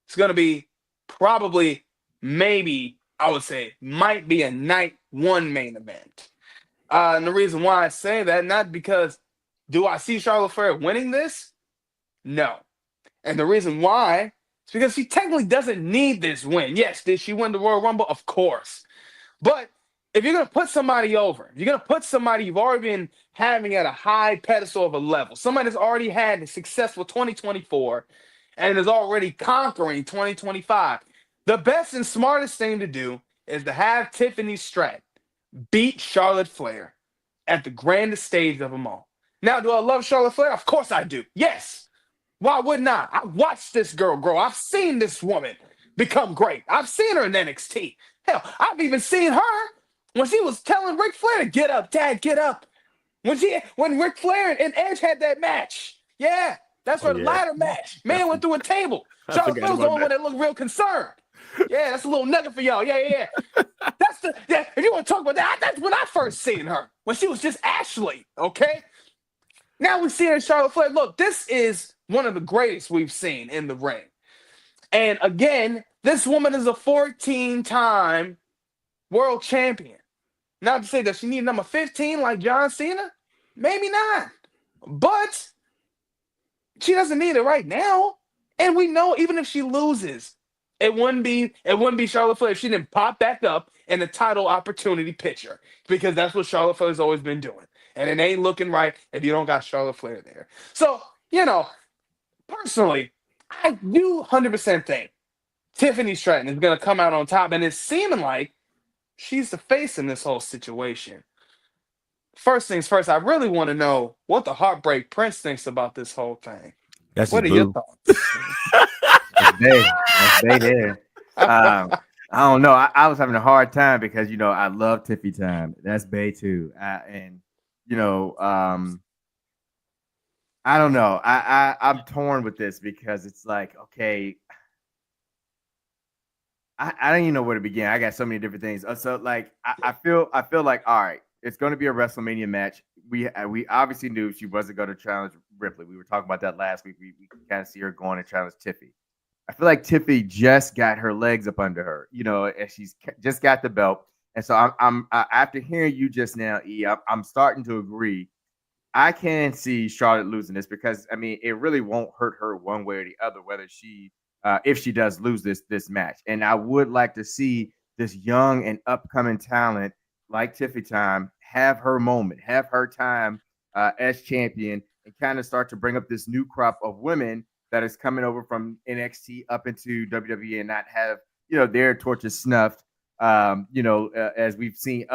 is going to be probably, maybe, I would say, might be a night one main event. And the reason why I say that, not because do I see Charlotte Flair winning this? No. And the reason why is because she technically doesn't need this win. Yes, did she win the Royal Rumble? Of course. But if you're going to put somebody over, if you're going to put somebody you've already been having at a high pedestal of a level, somebody that's already had a successful 2024 and is already conquering 2025, the best and smartest thing to do is to have Tiffany Stratton beat Charlotte Flair at the grandest stage of them all. Now, do I love Charlotte Flair? Of course I do. Yes. Why wouldn't I? I watched this girl grow. I've seen this woman become great. I've seen her in NXT. Hell, I've even seen her when she was telling Ric Flair to get up, Dad, get up. When Ric Flair and Edge had that match. Yeah, that's her ladder match. Man went through a table. Charlotte Flair was the only one that looked real concerned. Yeah, that's a little nugget for y'all. Yeah. If you want to talk about that, that's when I first seen her. When she was just Ashley, okay? Now we see her in Charlotte Flair. Look, this is one of the greatest we've seen in the ring. And again, this woman is a 14-time world champion. Not to say that she needs number 15 like John Cena. Maybe not. But she doesn't need it right now. And we know even if she loses, it wouldn't be Charlotte Flair if she didn't pop back up in the title opportunity picture. Because that's what Charlotte Flair's always been doing. And it ain't looking right if you don't got Charlotte Flair there. So, personally, I do 100% think Tiffany Stratton is going to come out on top. And it's seeming like she's the face in this whole situation. First things first, I really want to know what the Heartbreak Prince thinks about this whole thing. What are your thoughts? That's Bay there. I don't know. I was having a hard time because, I love Tiffy time. That's Bay too. I don't know. I'm torn with this because it's like, okay, I don't even know where to begin. I got so many different things. So like, I feel like, all right, it's going to be a WrestleMania match. We obviously knew she wasn't going to challenge Ripley. We were talking about that last week. We kind of see her going to challenge Tiffy. I feel like Tiffy just got her legs up under her, and she's just got the belt. And so I'm after hearing you just now, I'm starting to agree. I can see Charlotte losing this because it really won't hurt her one way or the other, whether she if she does lose this match. And I would like to see this young and upcoming talent like Tiffy time have her moment, have her time as champion, and kind of start to bring up this new crop of women that is coming over from NXT up into WWE and not have their torches snuffed. As we've seen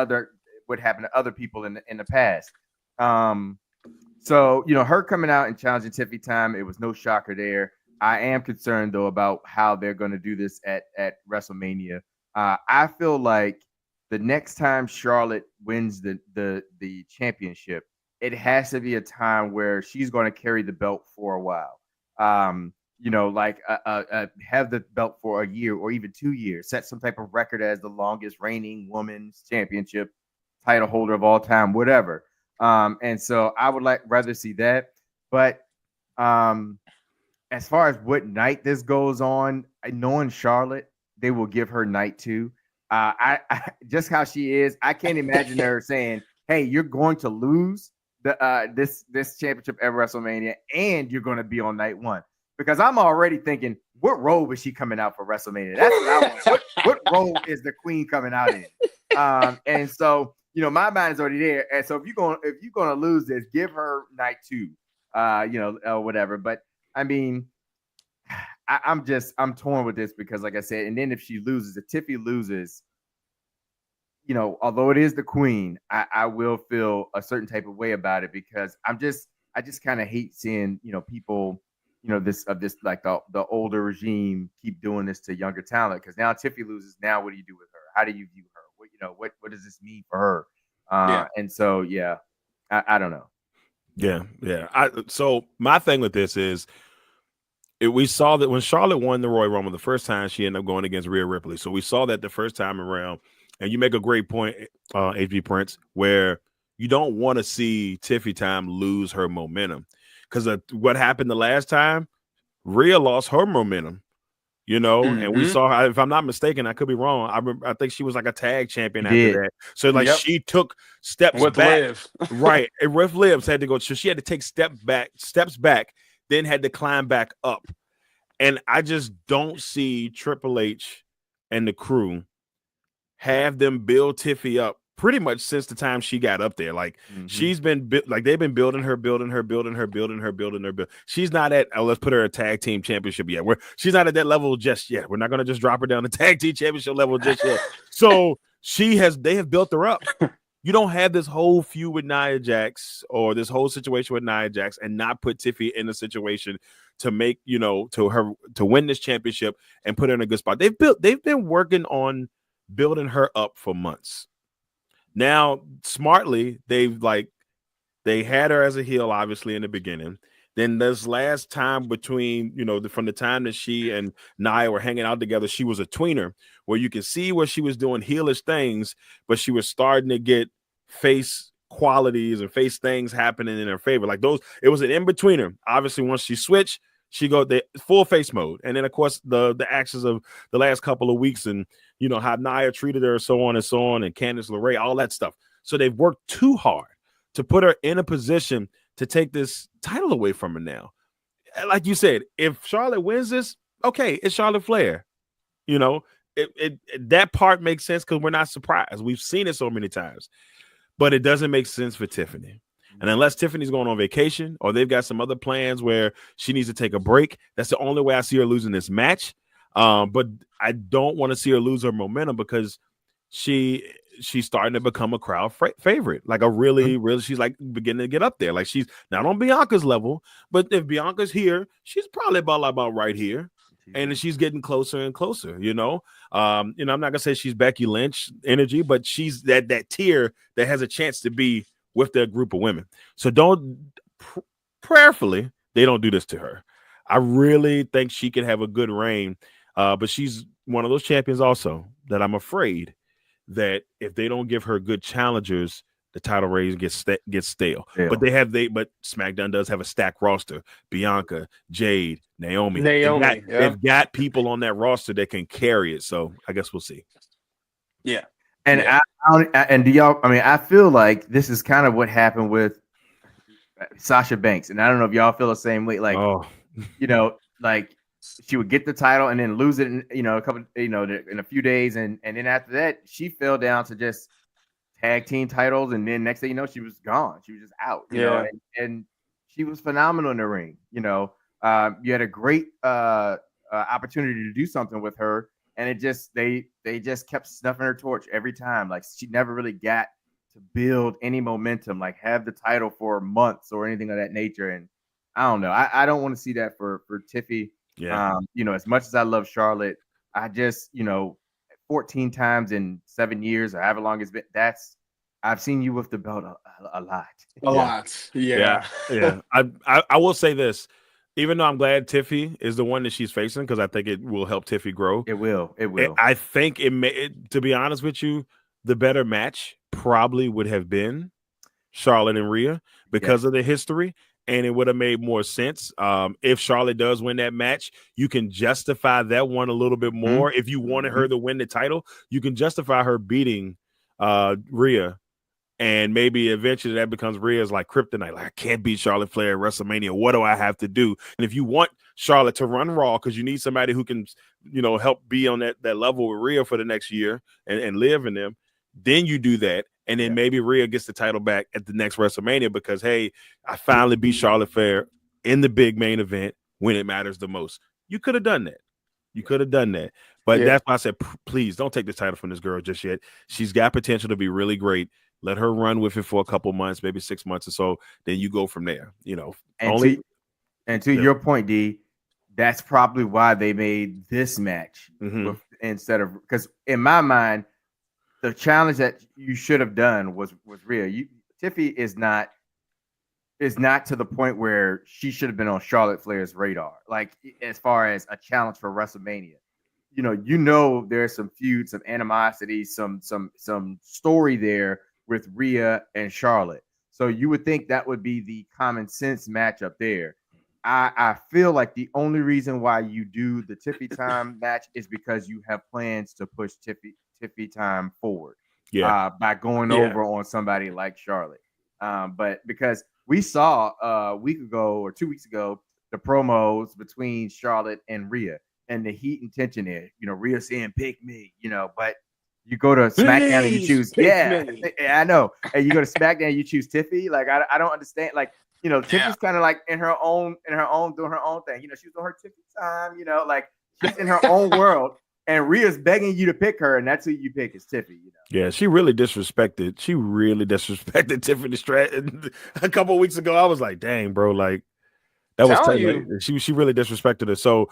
what happened to other people in the past. So her coming out and challenging Tiffy time, it was no shocker there. I am concerned though about how they're going to do this at WrestleMania. I feel like the next time Charlotte wins the championship, it has to be a time where she's going to carry the belt for a while. Have the belt for a year or even 2 years, set some type of record as the longest reigning women's championship title holder of all time, whatever. And so I would rather see that. But as far as what night this goes on, knowing Charlotte, they will give her night 2. I just how she is, I can't imagine her saying, "Hey, you're going to lose this championship at WrestleMania, and you're going to be on night 1." Because I'm already thinking, what robe is she coming out for WrestleMania? That's what I want. What robe is the queen coming out in? And so, my mind is already there. And so if you're gonna lose this, give her night 2, whatever. But I mean, I'm torn with this because, like I said, and then if Tiffy loses, although it is the queen, I will feel a certain type of way about it because I just kind of hate seeing, people, this like the older regime keep doing this to younger talent. Because now Tiffy loses. Now what do you do with her? How do you view her? What does this mean for her? And so, I don't know. Yeah. So my thing with this is, we saw that when Charlotte won the Royal Rumble the first time, she ended up going against Rhea Ripley. So we saw that the first time around, and you make a great point, HB Prince, where you don't want to see Tiffy Time lose her momentum. Because what happened the last time, Rhea lost her momentum, and we saw her, if I'm not mistaken, I could be wrong. I think she was like a tag champion after that. So she took steps with back. Liv. Right. And with Liv had to go. So she had to take steps back, then had to climb back up. And I just don't see Triple H and the crew have them build Tiffy up pretty much since the time she got up there. Like she's been they've been building her. She's not at let's put her a tag team championship yet. She's not at that level just yet. We're not going to just drop her down to tag team championship level just yet. So they have built her up. You don't have this whole feud with Nia Jax or this whole situation with Nia Jax and not put Tiffy in a situation to make, to win this championship and put her in a good spot. They've been working on building her up for months. Now, smartly, they had her as a heel, obviously, in the beginning. Then this last time between, from the time that she and Nia were hanging out together, she was a tweener where you can see where she was doing heelish things, but she was starting to get face qualities and face things happening in her favor. Like those, it was an in-betweener. Obviously, once she switched, she go the full face mode. And then, of course, the actions of the last couple of weeks and, how Nia treated her, so on, and Candice LeRae, all that stuff. So they've worked too hard to put her in a position to take this title away from her now. Like you said, if Charlotte wins this, okay, it's Charlotte Flair. That part makes sense because we're not surprised. We've seen it so many times. But it doesn't make sense for Tiffany. And unless Tiffany's going on vacation or they've got some other plans where she needs to take a break, that's the only way I see her losing this match. But I don't want to see her lose her momentum because she's starting to become a crowd favorite. Like a really, she's like beginning to get up there. Like she's not on Bianca's level, but if Bianca's here, she's probably about right here. And she's getting closer and closer, I'm not gonna say she's Becky Lynch energy, but she's that tier that has a chance to be with that group of women. So prayerfully, they don't do this to her. I really think she could have a good reign, but she's one of those champions also that I'm afraid that if they don't give her good challengers, the title reign gets stale. But but SmackDown does have a stacked roster: Bianca, Jade, Naomi. They've got people on that roster that can carry it. So I guess we'll see. Yeah, and do y'all? I mean, I feel like this is kind of what happened with Sasha Banks, and I don't know if y'all feel the same way. Like, like she would get the title and then lose it in a few days, and then after that, she fell down to just tag team titles, and then next thing you know, she was gone. She was just out. You know, and she was phenomenal in the ring. You had a great opportunity to do something with her, and it just they just kept snuffing her torch every time. Like she never really got to build any momentum, like have the title for months or anything of that nature. And I don't know. I don't want to see that for Tiffy. Yeah. As much as I love Charlotte, I just 14 times in 7 years or however long it's been. I've seen you with the belt a lot. A lot. Yeah. I will say this. Even though I'm glad Tiffy is the one that she's facing, because I think it will help Tiffy grow. It will. I think to be honest with you, the better match probably would have been Charlotte and Rhea because of the history. And it would have made more sense. If Charlotte does win that match, you can justify that one a little bit more. If you wanted her to win the title, you can justify her beating Rhea. And maybe eventually that becomes Rhea's like kryptonite. Like, I can't beat Charlotte Flair at WrestleMania. What do I have to do? And if you want Charlotte to run Raw because you need somebody who can, help be on that level with Rhea for the next year and live in them, then you do that. and then maybe Rhea gets the title back at the next WrestleMania because, hey, I finally beat Charlotte Flair in the big main event when it matters the most. You could have done that. But that's why I said, please don't take the title from this girl just yet. She's got potential to be really great. Let her run with it for a couple months, maybe 6 months or so. Then you go from there. And to your point, D, that's probably why they made this match instead of, because in my mind, the challenge that you should have done was Rhea. Tiffy is not to the point where she should have been on Charlotte Flair's radar. Like, as far as a challenge for WrestleMania, there's some feud, some animosity, some story there with Rhea and Charlotte. So you would think that would be the common sense matchup there. I feel like the only reason why you do the Tiffy time match is because you have plans to push Tiffy time forward. By going over on somebody like Charlotte. But because we saw a week ago or 2 weeks ago the promos between Charlotte and Rhea and the heat and tension there. Rhea saying "pick me," but you go to SmackDown and you choose I know. And you go to SmackDown and you choose Tiffy. Like I don't understand. Like Tiffy's kind of like in her own doing her own thing. She's on her Tiffy time. Like she's in her own world. And Rhea's begging you to pick her, and that's who you pick is Tiffy. Yeah, she really disrespected. Tiffany Stratton a couple of weeks ago. I was like, dang, bro, like that was tight. She really disrespected her. So,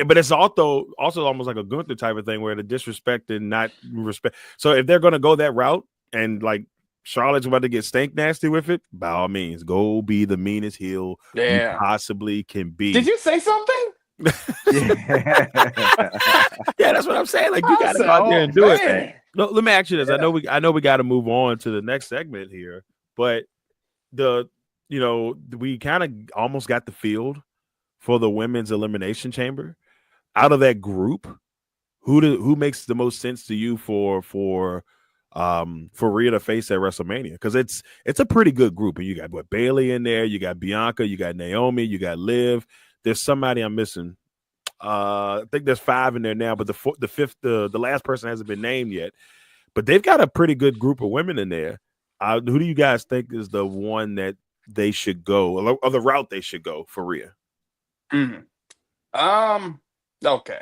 but it's also almost like a Gunther type of thing where the disrespect and not respect. So if they're gonna go that route and like Charlotte's about to get stank nasty with it, by all means, go be the meanest heel you possibly can be. Did you say something? Yeah, that's what I'm saying. Like, you gotta go out there and do it. No, let me ask you this. I know we got to move on to the next segment here, but we kind of almost got the field for the women's elimination chamber. Out of that group, who makes the most sense to you for Rhea to face at WrestleMania? Because it's a pretty good group, and you got Bayley in there, you got Bianca, you got Naomi, you got Liv. There's somebody I'm missing. I think there's 5 in there now, but the fifth, the last person hasn't been named yet. But they've got a pretty good group of women in there. Who do you guys think is the one that they should go, or the route they should go for Rhea? Okay.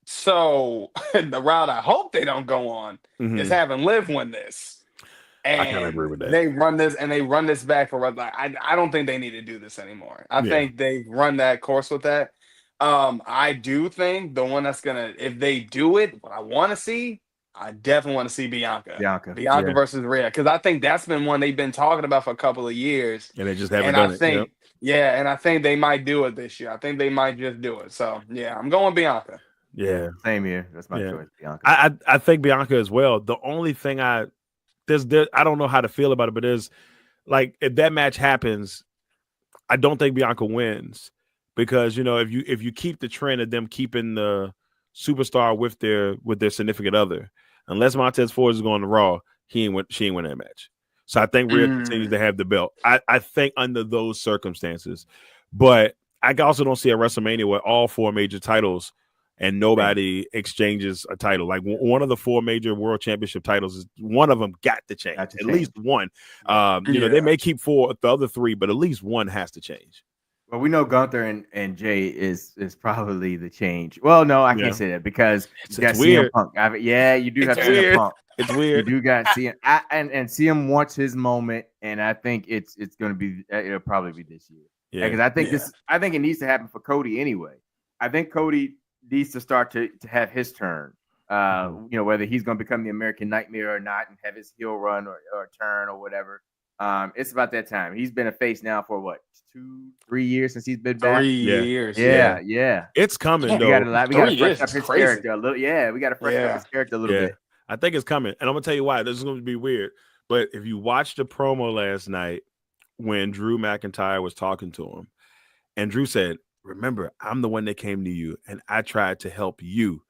So the route I hope they don't go on is having Liv win this. And I kind of agree with that. They run this back for I don't think they need to do this anymore. I think they run that course with that. I do think the one that's gonna, if they do it, what I want to see, I definitely want to see Bianca versus Rhea, because I think that's been one they've been talking about for a couple of years, and they just haven't done it. And I think they might do it this year. I think they might just do it. So I'm going Bianca. Yeah, same here. That's my choice, Bianca. I think Bianca as well. The only thing I don't know how to feel about it, but there's like, if that match happens, I don't think Bianca wins, because if you keep the trend of them keeping the superstar with their significant other, unless Montez Ford is going to Raw, she ain't win that match. So I think Rhea continues to have the belt. I think under those circumstances, but I also don't see a WrestleMania where all 4 major titles and nobody exchanges a title. Like, one of the 4 major world championship titles, is one of them got to change. At least one. They may keep the other 3, but at least one has to change. Well, we know Gunther and Jay is probably the change. Well, no, I can't say that, because you got CM Punk. You do have CM Punk. It's weird. You do got CM, and CM wants his moment, and I think it's going to be, it'll probably be this year. Yeah, because I think it needs to happen for Cody anyway. I think Cody needs to start to have his turn. Whether he's going to become the American Nightmare or not, and have his heel run or turn or whatever. It's about that time. He's been a face now for what, 2-3 years since he's been back. 3 years. Yeah. It's coming though. We got to freshen up his character a little. Yeah, we got to freshen up his character a little bit. I think it's coming, and I'm gonna tell you why. This is going to be weird, but if you watched the promo last night when Drew McIntyre was talking to him, and Drew said, "Remember, I'm the one that came to you, and I tried to help you."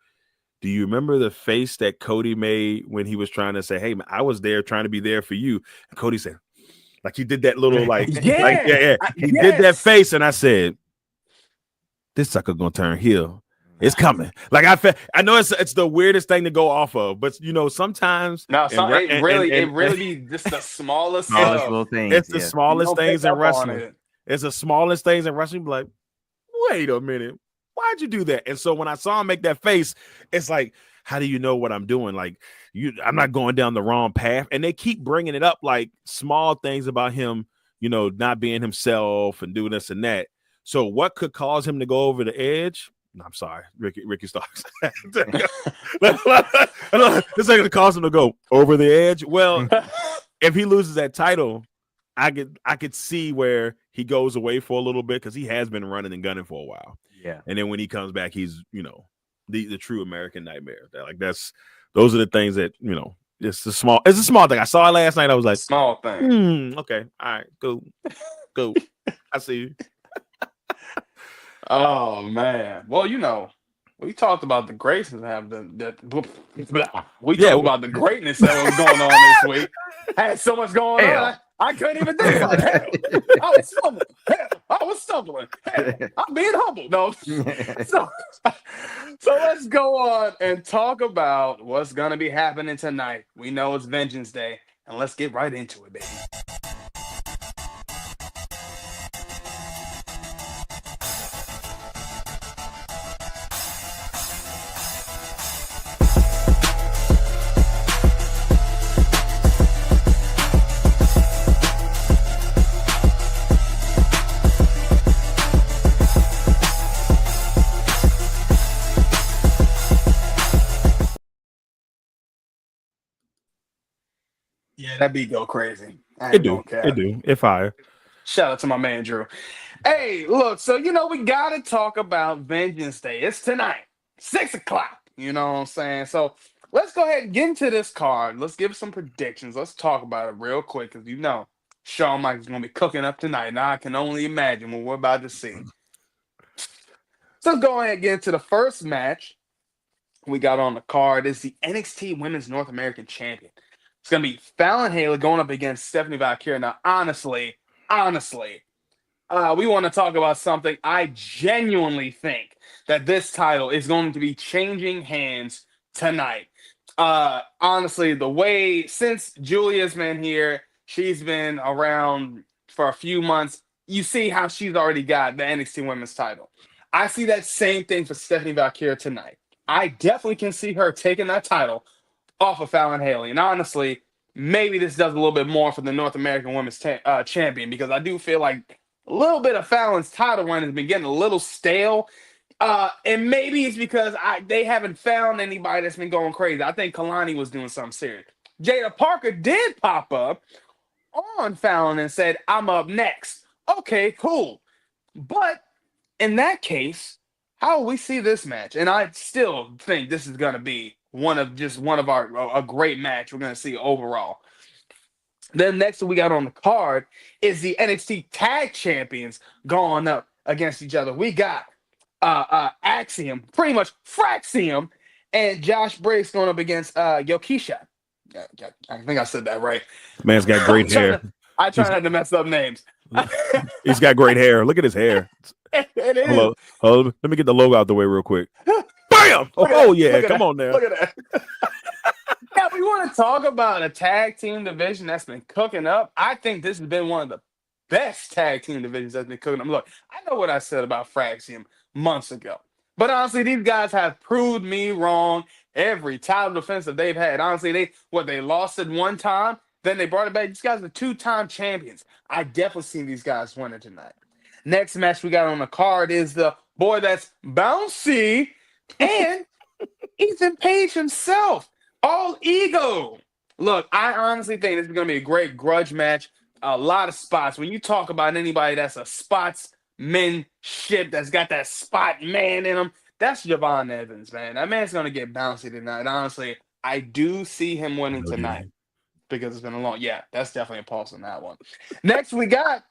Do you remember the face that Cody made when he was trying to say, "Hey, man, I was there trying to be there for you"? And Cody said, like, he did that little He did that face, and I said, "This sucker gonna turn heel." It's coming. Like I know it's the weirdest thing to go off of, but sometimes it really be just the smallest little things. It's the smallest things in wrestling. It's the smallest things in wrestling. Like, wait a minute, why'd you do that? And so when I saw him make that face, it's like, how do you know what I'm doing? Like, I'm not going down the wrong path. And they keep bringing it up, like small things about him, not being himself and doing this and that. So what could cause him to go over the edge? No, I'm sorry, Ricky Starks. This ain't gonna cause him to go over the edge. Well, if he loses that title, I could see where he goes away for a little bit because he has been running and gunning for a while. Yeah, and then when he comes back, he's the true American nightmare. Those are the things that It's a small thing. I saw it last night. I was like, small thing. Okay, all right, go. I see you. Oh man. Well, we talked about the greatness about the greatness that was going on this week. I had so much going on. I couldn't even think about it. I was stumbling. I'm being humble. No. So let's go on and talk about what's gonna be happening tonight. We know it's Vengeance Day, and let's get right into it, baby. Yeah, that beat go crazy. It do. It fire. Shout out to my man Drew. Hey, look, so we gotta talk about Vengeance Day. It's tonight, 6:00. You know what I'm saying? So let's go ahead and get into this card. Let's give some predictions. Let's talk about it real quick, because Shawn Michaels is gonna be cooking up tonight. Now I can only imagine what we're about to see. So let's go ahead and get into the first match we got on the card. Is the NXT Women's North American Champion. It's going to be Fallon Haley going up against Stephanie Valkyria. Now, honestly, we want to talk about something. I genuinely think that this title is going to be changing hands tonight. Honestly, the way since Julia's been here, she's been around for a few months. You see how she's already got the NXT Women's title. I see that same thing for Stephanie Valkyria tonight. I definitely can see her taking that title off of Fallon Haley. And honestly, maybe this does a little bit more for the North American Women's Champion, because I do feel like a little bit of Fallon's title run has been getting a little stale. And maybe it's because they haven't found anybody that's been going crazy. I think Kalani was doing something serious. Jada Parker did pop up on Fallon and said, I'm up next. Okay, cool. But in that case, how will we see this match? And I still think this is going to be one of a great match we're going to see overall. Then next we got on the card is the NXT Tag Champions going up against each other. We got Axiom, pretty much Fraxium, and Josh Briggs going up against Yokisha. I think I said that right. Man's got great hair. I try not to mess up names. He's got great hair. Look at his hair. It is. Hold, let me get the logo out the way real quick. Bam! Oh yeah, come on now. Look at that. Yeah, we want to talk about a tag team division that's been cooking up. I think this has been one of the best tag team divisions that's been cooking up. Look, I know what I said about Fraxium months ago, but honestly, these guys have proved me wrong every title defense that they've had. Honestly, they lost it one time, then they brought it back. These guys are 2-time champions. I definitely see these guys winning tonight. Next match we got on the card is the boy that's bouncy and Ethan Page himself. All ego. Look, I honestly think this is going to be a great grudge match. A lot of spots. When you talk about anybody that's a spotsmanship, that's got that spot man in them, that's Javon Evans, man. That man's going to get bouncy tonight. Honestly, I do see him winning tonight because it's been a long. Yeah, that's definitely a pulse on that one. Next, we got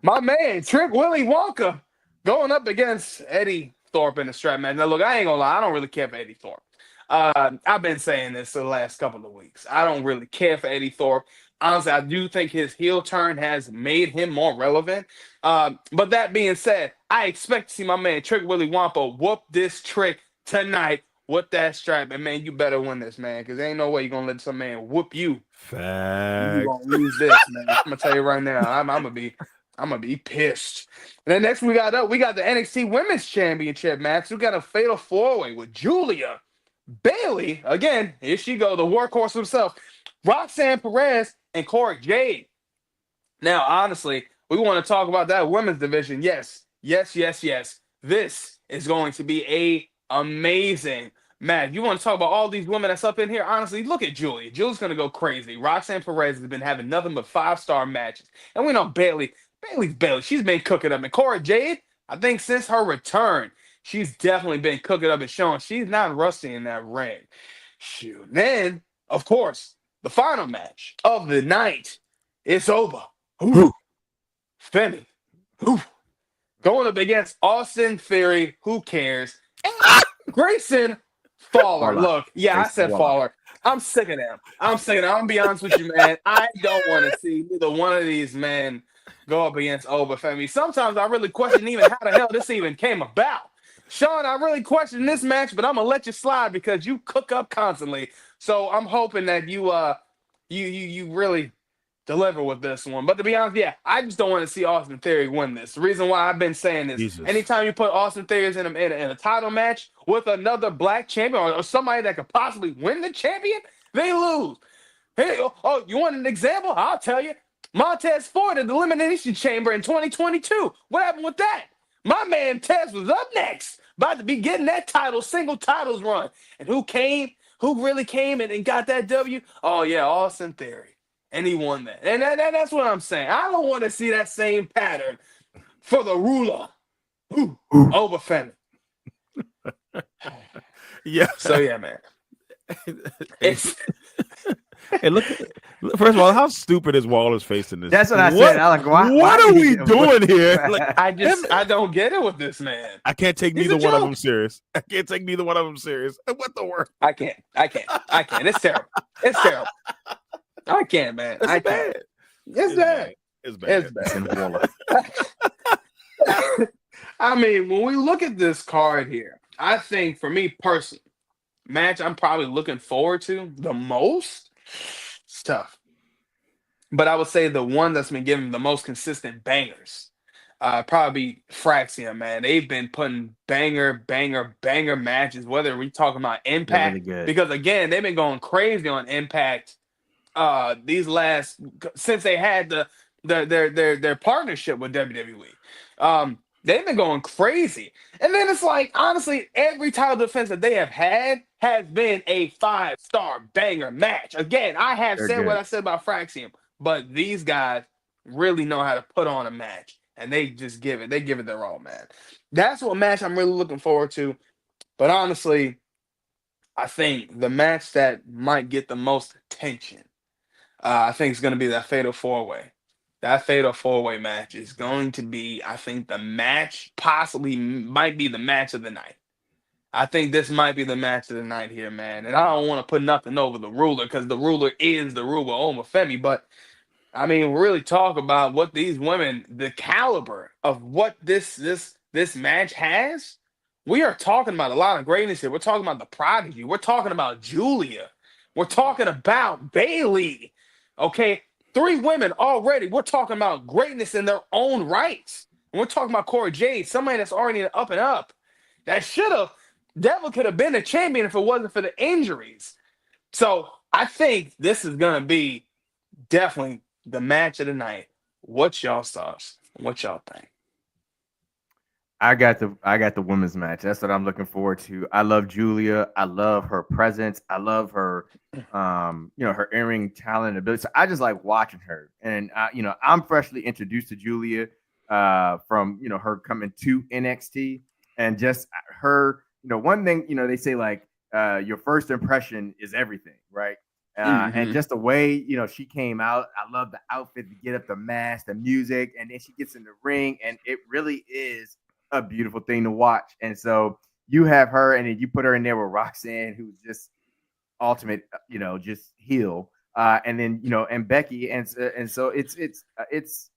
my man, Trick Willie Wonka, going up against Eddie Thorpe in the strap match. Now, look, I ain't going to lie. I don't really care for Eddie Thorpe. I've been saying this for the last couple of weeks. I don't really care for Eddie Thorpe. Honestly, I do think his heel turn has made him more relevant. But that being said, I expect to see my man Trick Willie Wampa whoop this Trick tonight with that strap. And man, you better win this, man, because there ain't no way you're gonna let some man whoop you. Facts. You gonna lose this, man. I'm gonna tell you right now. I'm gonna be pissed. And then next we got the NXT Women's Championship match. We got a fatal 4-way with Julia, Bailey, again, here she go, the workhorse himself, Roxanne Perez, and Corey Jade. Now, honestly, we want to talk about that women's division. Yes. This is going to be a amazing match. You want to talk about all these women that's up in here? Honestly, look at Julia. Julia's going to go crazy. Roxanne Perez has been having nothing but 5-star matches. And we know Bailey's Bailey. She's been cooking up. And Corey Jade, I think since her return, she's definitely been cooking up and showing she's not rusty in that ring. Shoot. Then, of course, the final match of the night is over. Ooh. Femi. Ooh. Going up against Austin Theory. Who cares? And Grayson Fowler. Look, yeah, I said Fowler. I'm sick of them. I'm gonna be honest with you, man. I don't want to see either one of these men go up against Oba Femi. Sometimes I really question even how the hell this even came about. Sean, I really question this match, but I'm gonna let you slide because you cook up constantly. So I'm hoping that you really deliver with this one. But to be honest, yeah, I just don't want to see Austin Theory win this. The reason why I've been saying this, anytime you put Austin Theory in a title match with another black champion or somebody that could possibly win the champion, they lose. Hey, oh, you want an example? I'll tell you. Montez Ford at the Elimination Chamber in 2022. What happened with that? My man Tez was up next, about to be getting that single titles run. And who really came and got that W? Oh, yeah, Austin Theory. And he won that. And that's what I'm saying. I don't want to see that same pattern for the ruler. Over Fenner. Yeah. So, yeah, man. Hey, look. First of all, how stupid is Waller's face in this? That's what I said. I like, what are we doing here? Like, I don't get it with this man. I can't take neither one of them serious. What the world? I can't. It's terrible. I can't, man. It's bad. It's bad. It's bad. I mean, when we look at this card here, I think for me personally, match I'm probably looking forward to the most, it's tough. But I would say the one that's been giving the most consistent bangers, probably Fraxium, man. They've been putting banger matches, whether we're talking about Impact, really because again, they've been going crazy on Impact since they had their partnership with WWE. They've been going crazy. And then it's like, honestly, every title defense that they have had has been a 5-star banger match. Again, I have said what I said about Fraxium, but these guys really know how to put on a match, and they just give it their all, man. That's what match I'm really looking forward to. But honestly, I think the match that might get the most attention, I think it's going to be that Fatal 4-Way. That Fatal 4-Way match is going to be, I think, the match, possibly might be the match of the night. I think this might be the match of the night here, man. And I don't want to put nothing over the ruler because the ruler is the ruler, Oma Femi. But, I mean, really talk about what these women, the caliber of what this match has. We are talking about a lot of greatness here. We're talking about the Prodigy. We're talking about Julia. We're talking about Bailey. Okay? 3 women already. We're talking about greatness in their own rights. And we're talking about Corey Jade, somebody that's already up and up. That Devil could have been a champion if it wasn't for the injuries. So I think this is going to be definitely the match of the night. What's y'all's thoughts? What y'all think? I got the women's match. That's what I'm looking forward to. I love Julia. I love her presence. I love her, her in-ring talent and ability. So I just like watching her. And I'm freshly introduced to Julia from her coming to NXT, and just her. One thing they say, like, your first impression is everything, right? And just the way she came out. I love the outfit, the get up, the mask, the music, and then she gets in the ring, and it really is a beautiful thing to watch. And so you have her, and then you put her in there with Roxanne, who's just ultimate, just heel, and then and Becky, and so it's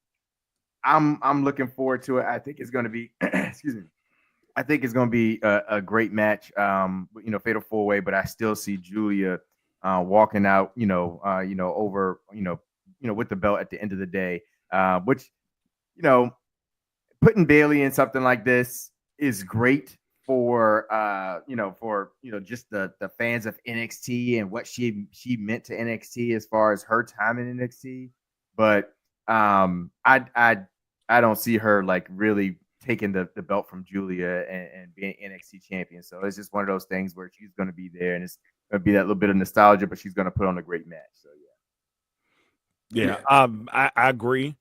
I'm looking forward to it. I think it's going to be excuse me, I think it's going to be a great match. Fatal 4-way, but I still see Julia walking out. Over. With the belt at the end of the day, which putting Bailey in something like this is great for just the fans of NXT and what she meant to NXT as far as her time in NXT. But I don't see her like really taking the belt from Julia and being NXT champion. So it's just one of those things where she's going to be there, and it's going to be that little bit of nostalgia, but she's going to put on a great match. So yeah. I agree.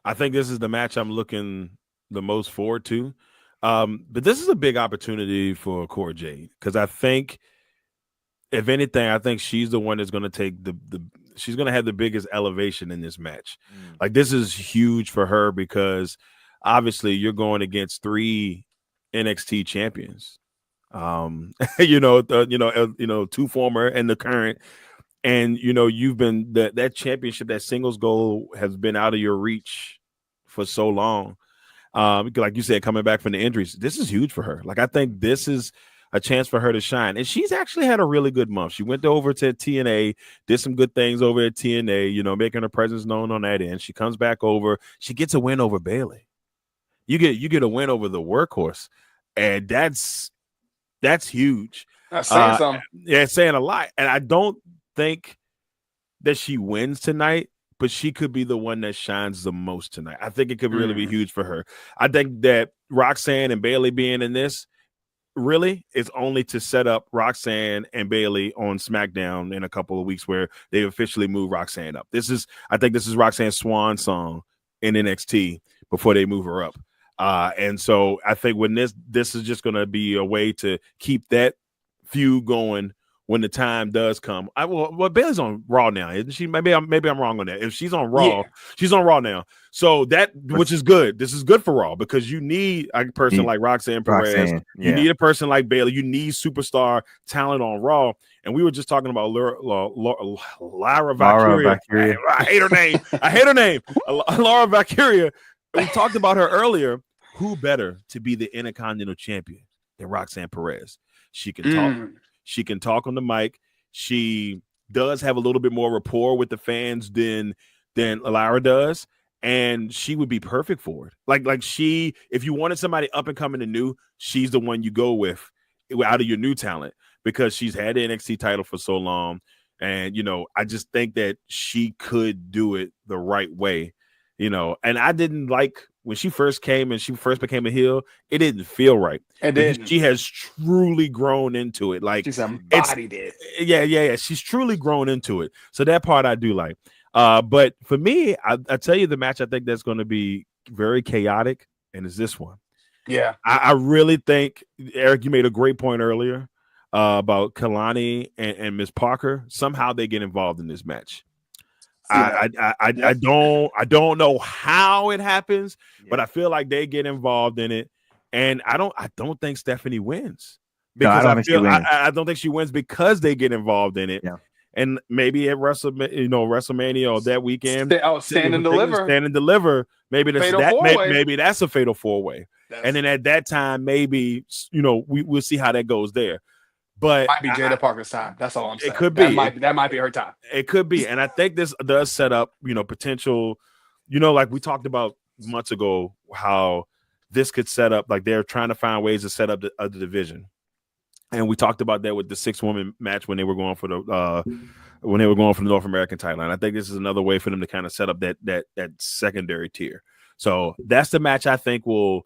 I think this is the match I'm looking the most forward to. But this is a big opportunity for Cora Jade, because I think, if anything, I think she's the one that's going to take she's going to have the biggest elevation in this match. Like, this is huge for her, because obviously you're going against 3 NXT champions. 2 former and the current. And, you've been that championship, that singles goal has been out of your reach for so long. Like you said, coming back from the injuries, this is huge for her. Like, I think this is a chance for her to shine. And she's actually had a really good month. She went over to TNA, did some good things over at TNA, making her presence known on that end. She comes back over. She gets a win over Bailey. You get a win over the workhorse. And that's huge. That's saying something. Yeah, it's saying a lot. And I don't think that she wins tonight, but she could be the one that shines the most tonight. I think it could really be huge for her. I think that Roxanne and Bailey being in this really is only to set up Roxanne and Bailey on SmackDown in a couple of weeks, where they officially move Roxanne up. I think this is Roxanne's swan song in NXT before they move her up. And so I think when this is just going to be a way to keep that feud going when the time does come. Bailey's on Raw now, isn't she? Maybe I'm wrong on that. If she's on Raw, she's on Raw now. So which is good. This is good for Raw, because you need a person like Roxanne Perez. You need a person like Bailey. You need superstar talent on Raw. And we were just talking about Lyra Valkyria. I hate her name. Laura Valkyria. We talked about her earlier. Who better to be the Intercontinental Champion than Roxanne Perez? She can talk. She can talk on the mic. She does have a little bit more rapport with the fans than Lyra does, and she would be perfect for it. Like if you wanted somebody up and coming and new, she's the one you go with out of your new talent, because she's had the NXT title for so long, and I just think that she could do it the right way. And I didn't like when she first came and she first became a heel, it didn't feel right. And then she has truly grown into it. Like, she's embodied it. Yeah. She's truly grown into it. So that part I do like. But for me, I tell you, the match I think that's going to be very chaotic, and is this one. Yeah. I really think, Eric, you made a great point earlier about Kalani and Miss Parker. Somehow they get involved in this match. I don't know how it happens, but I feel like they get involved in it, and I don't think Stephanie wins, because I don't think she wins because they get involved in it. Yeah. And maybe at WrestleMania or that weekend, stand and deliver. Maybe that's a fatal 4-way, and then at that time, maybe we'll see how that goes there. But might be Jada Parker's time. That's all I'm saying. It could be. That might be her time. It could be. And I think this does set up, potential, like we talked about months ago, how this could set up, like they're trying to find ways to set up the other division. And we talked about that with the 6-woman match when they were going for the North American title. And I think this is another way for them to kind of set up that secondary tier. So that's the match I think will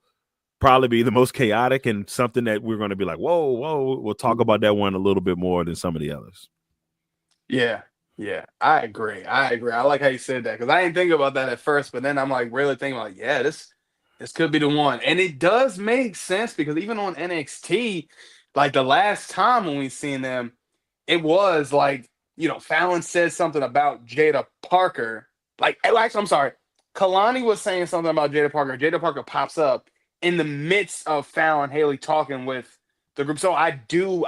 probably be the most chaotic, and something that we're going to be like, whoa. We'll talk about that one a little bit more than some of the others. Yeah. I agree. I like how you said that, because I didn't think about that at first, but then I'm like really thinking like, yeah, this could be the one. And it does make sense, because even on NXT, like the last time when we seen them, it was like, Fallon said something about Jada Parker. Actually, I'm sorry. Kalani was saying something about Jada Parker. Jada Parker pops up in the midst of Fallon Haley talking with the group. So I do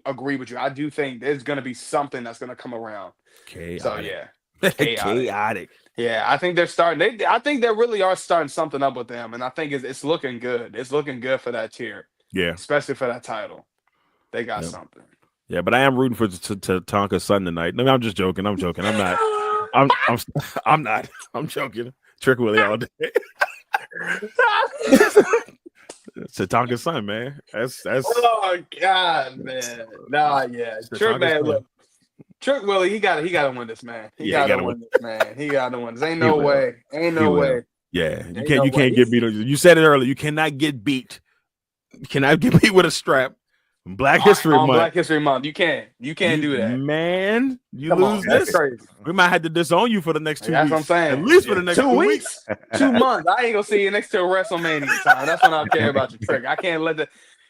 agree with you. I do think there's going to be something that's going to come around. Chaotic. So yeah. Chaotic. Yeah, I think they're starting. I think they really are starting something up with them, and I think it's looking good. It's looking good for that tier. Yeah. Especially for that title. They got something. Yeah, but I am rooting for Tonka's son tonight. No, I'm just joking. I'm joking. I'm not. I'm not. I'm joking. Trick Willie all day. It's Tonka's son, man. That's. Oh God, man. Nah, yeah. Trick man, look. Trick Willie, he gotta win this, man. He gotta win this, man. He gotta win this. Ain't no way. Ain't no way. Yeah, you can't get beat. You said it earlier. You cannot get beat. You cannot get beat with a strap. Black History Month. Black History Month. You can't do that. Man, you lose this. Crazy. We might have to disown you for the next 2 weeks. That's what I'm saying. At least for the next 2 weeks. 2 months. I ain't gonna see you next to WrestleMania time. That's when I care about your trick.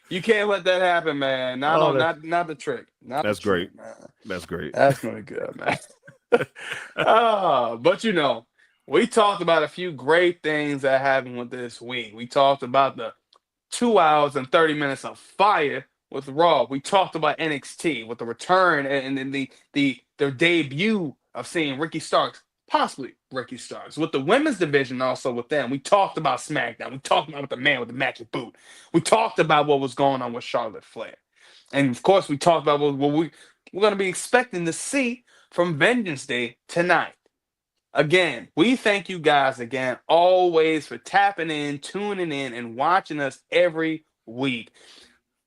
You can't let that happen, man. Not the trick. That's great. Man. That's great. That's really good, man. But we talked about a few great things that happened with this week. We talked about the 2 hours and 30 minutes of fire with Raw. We talked about NXT with the return and then their debut of seeing Ricky Starks, possibly Ricky Starks, with the women's division also with them. We talked about SmackDown. We talked about the man with the magic boot. We talked about what was going on with Charlotte Flair. And of course, we talked about what we're going to be expecting to see from Vengeance Day tonight. Again, we thank you guys again always for tapping in, tuning in, and watching us every week.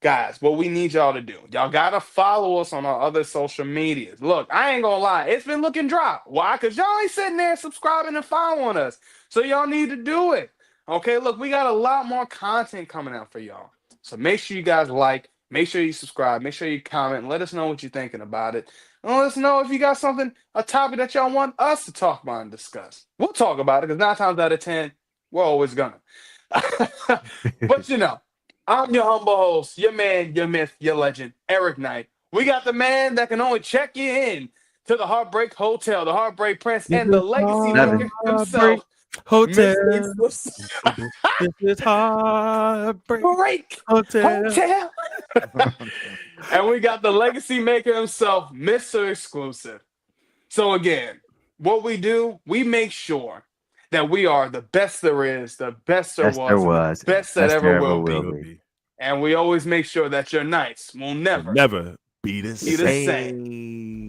Guys, what we need y'all to do, y'all got to follow us on our other social medias. Look, I ain't going to lie. It's been looking dry. Why? Because y'all ain't sitting there subscribing and following us. So y'all need to do it. Okay, look, we got a lot more content coming out for y'all. So make sure you guys like, make sure you subscribe, make sure you comment, and let us know what you're thinking about it. And let us know if you got a topic that y'all want us to talk about and discuss. We'll talk about it because 9 times out of 10, we're always gonna. But I'm your humble host, your man, your myth, your legend, Eric Knight. We got the man that can only check you in to the Heartbreak Hotel, the Heartbreak Prince, and the legacy maker himself. Hotel. This is Heartbreak Hotel. And we got the legacy maker himself, Mr. Xclusive. So again, what we do, we make sure that we are the best there is, the best there was, the best that ever will be. And we always make sure that your nights will never be the same.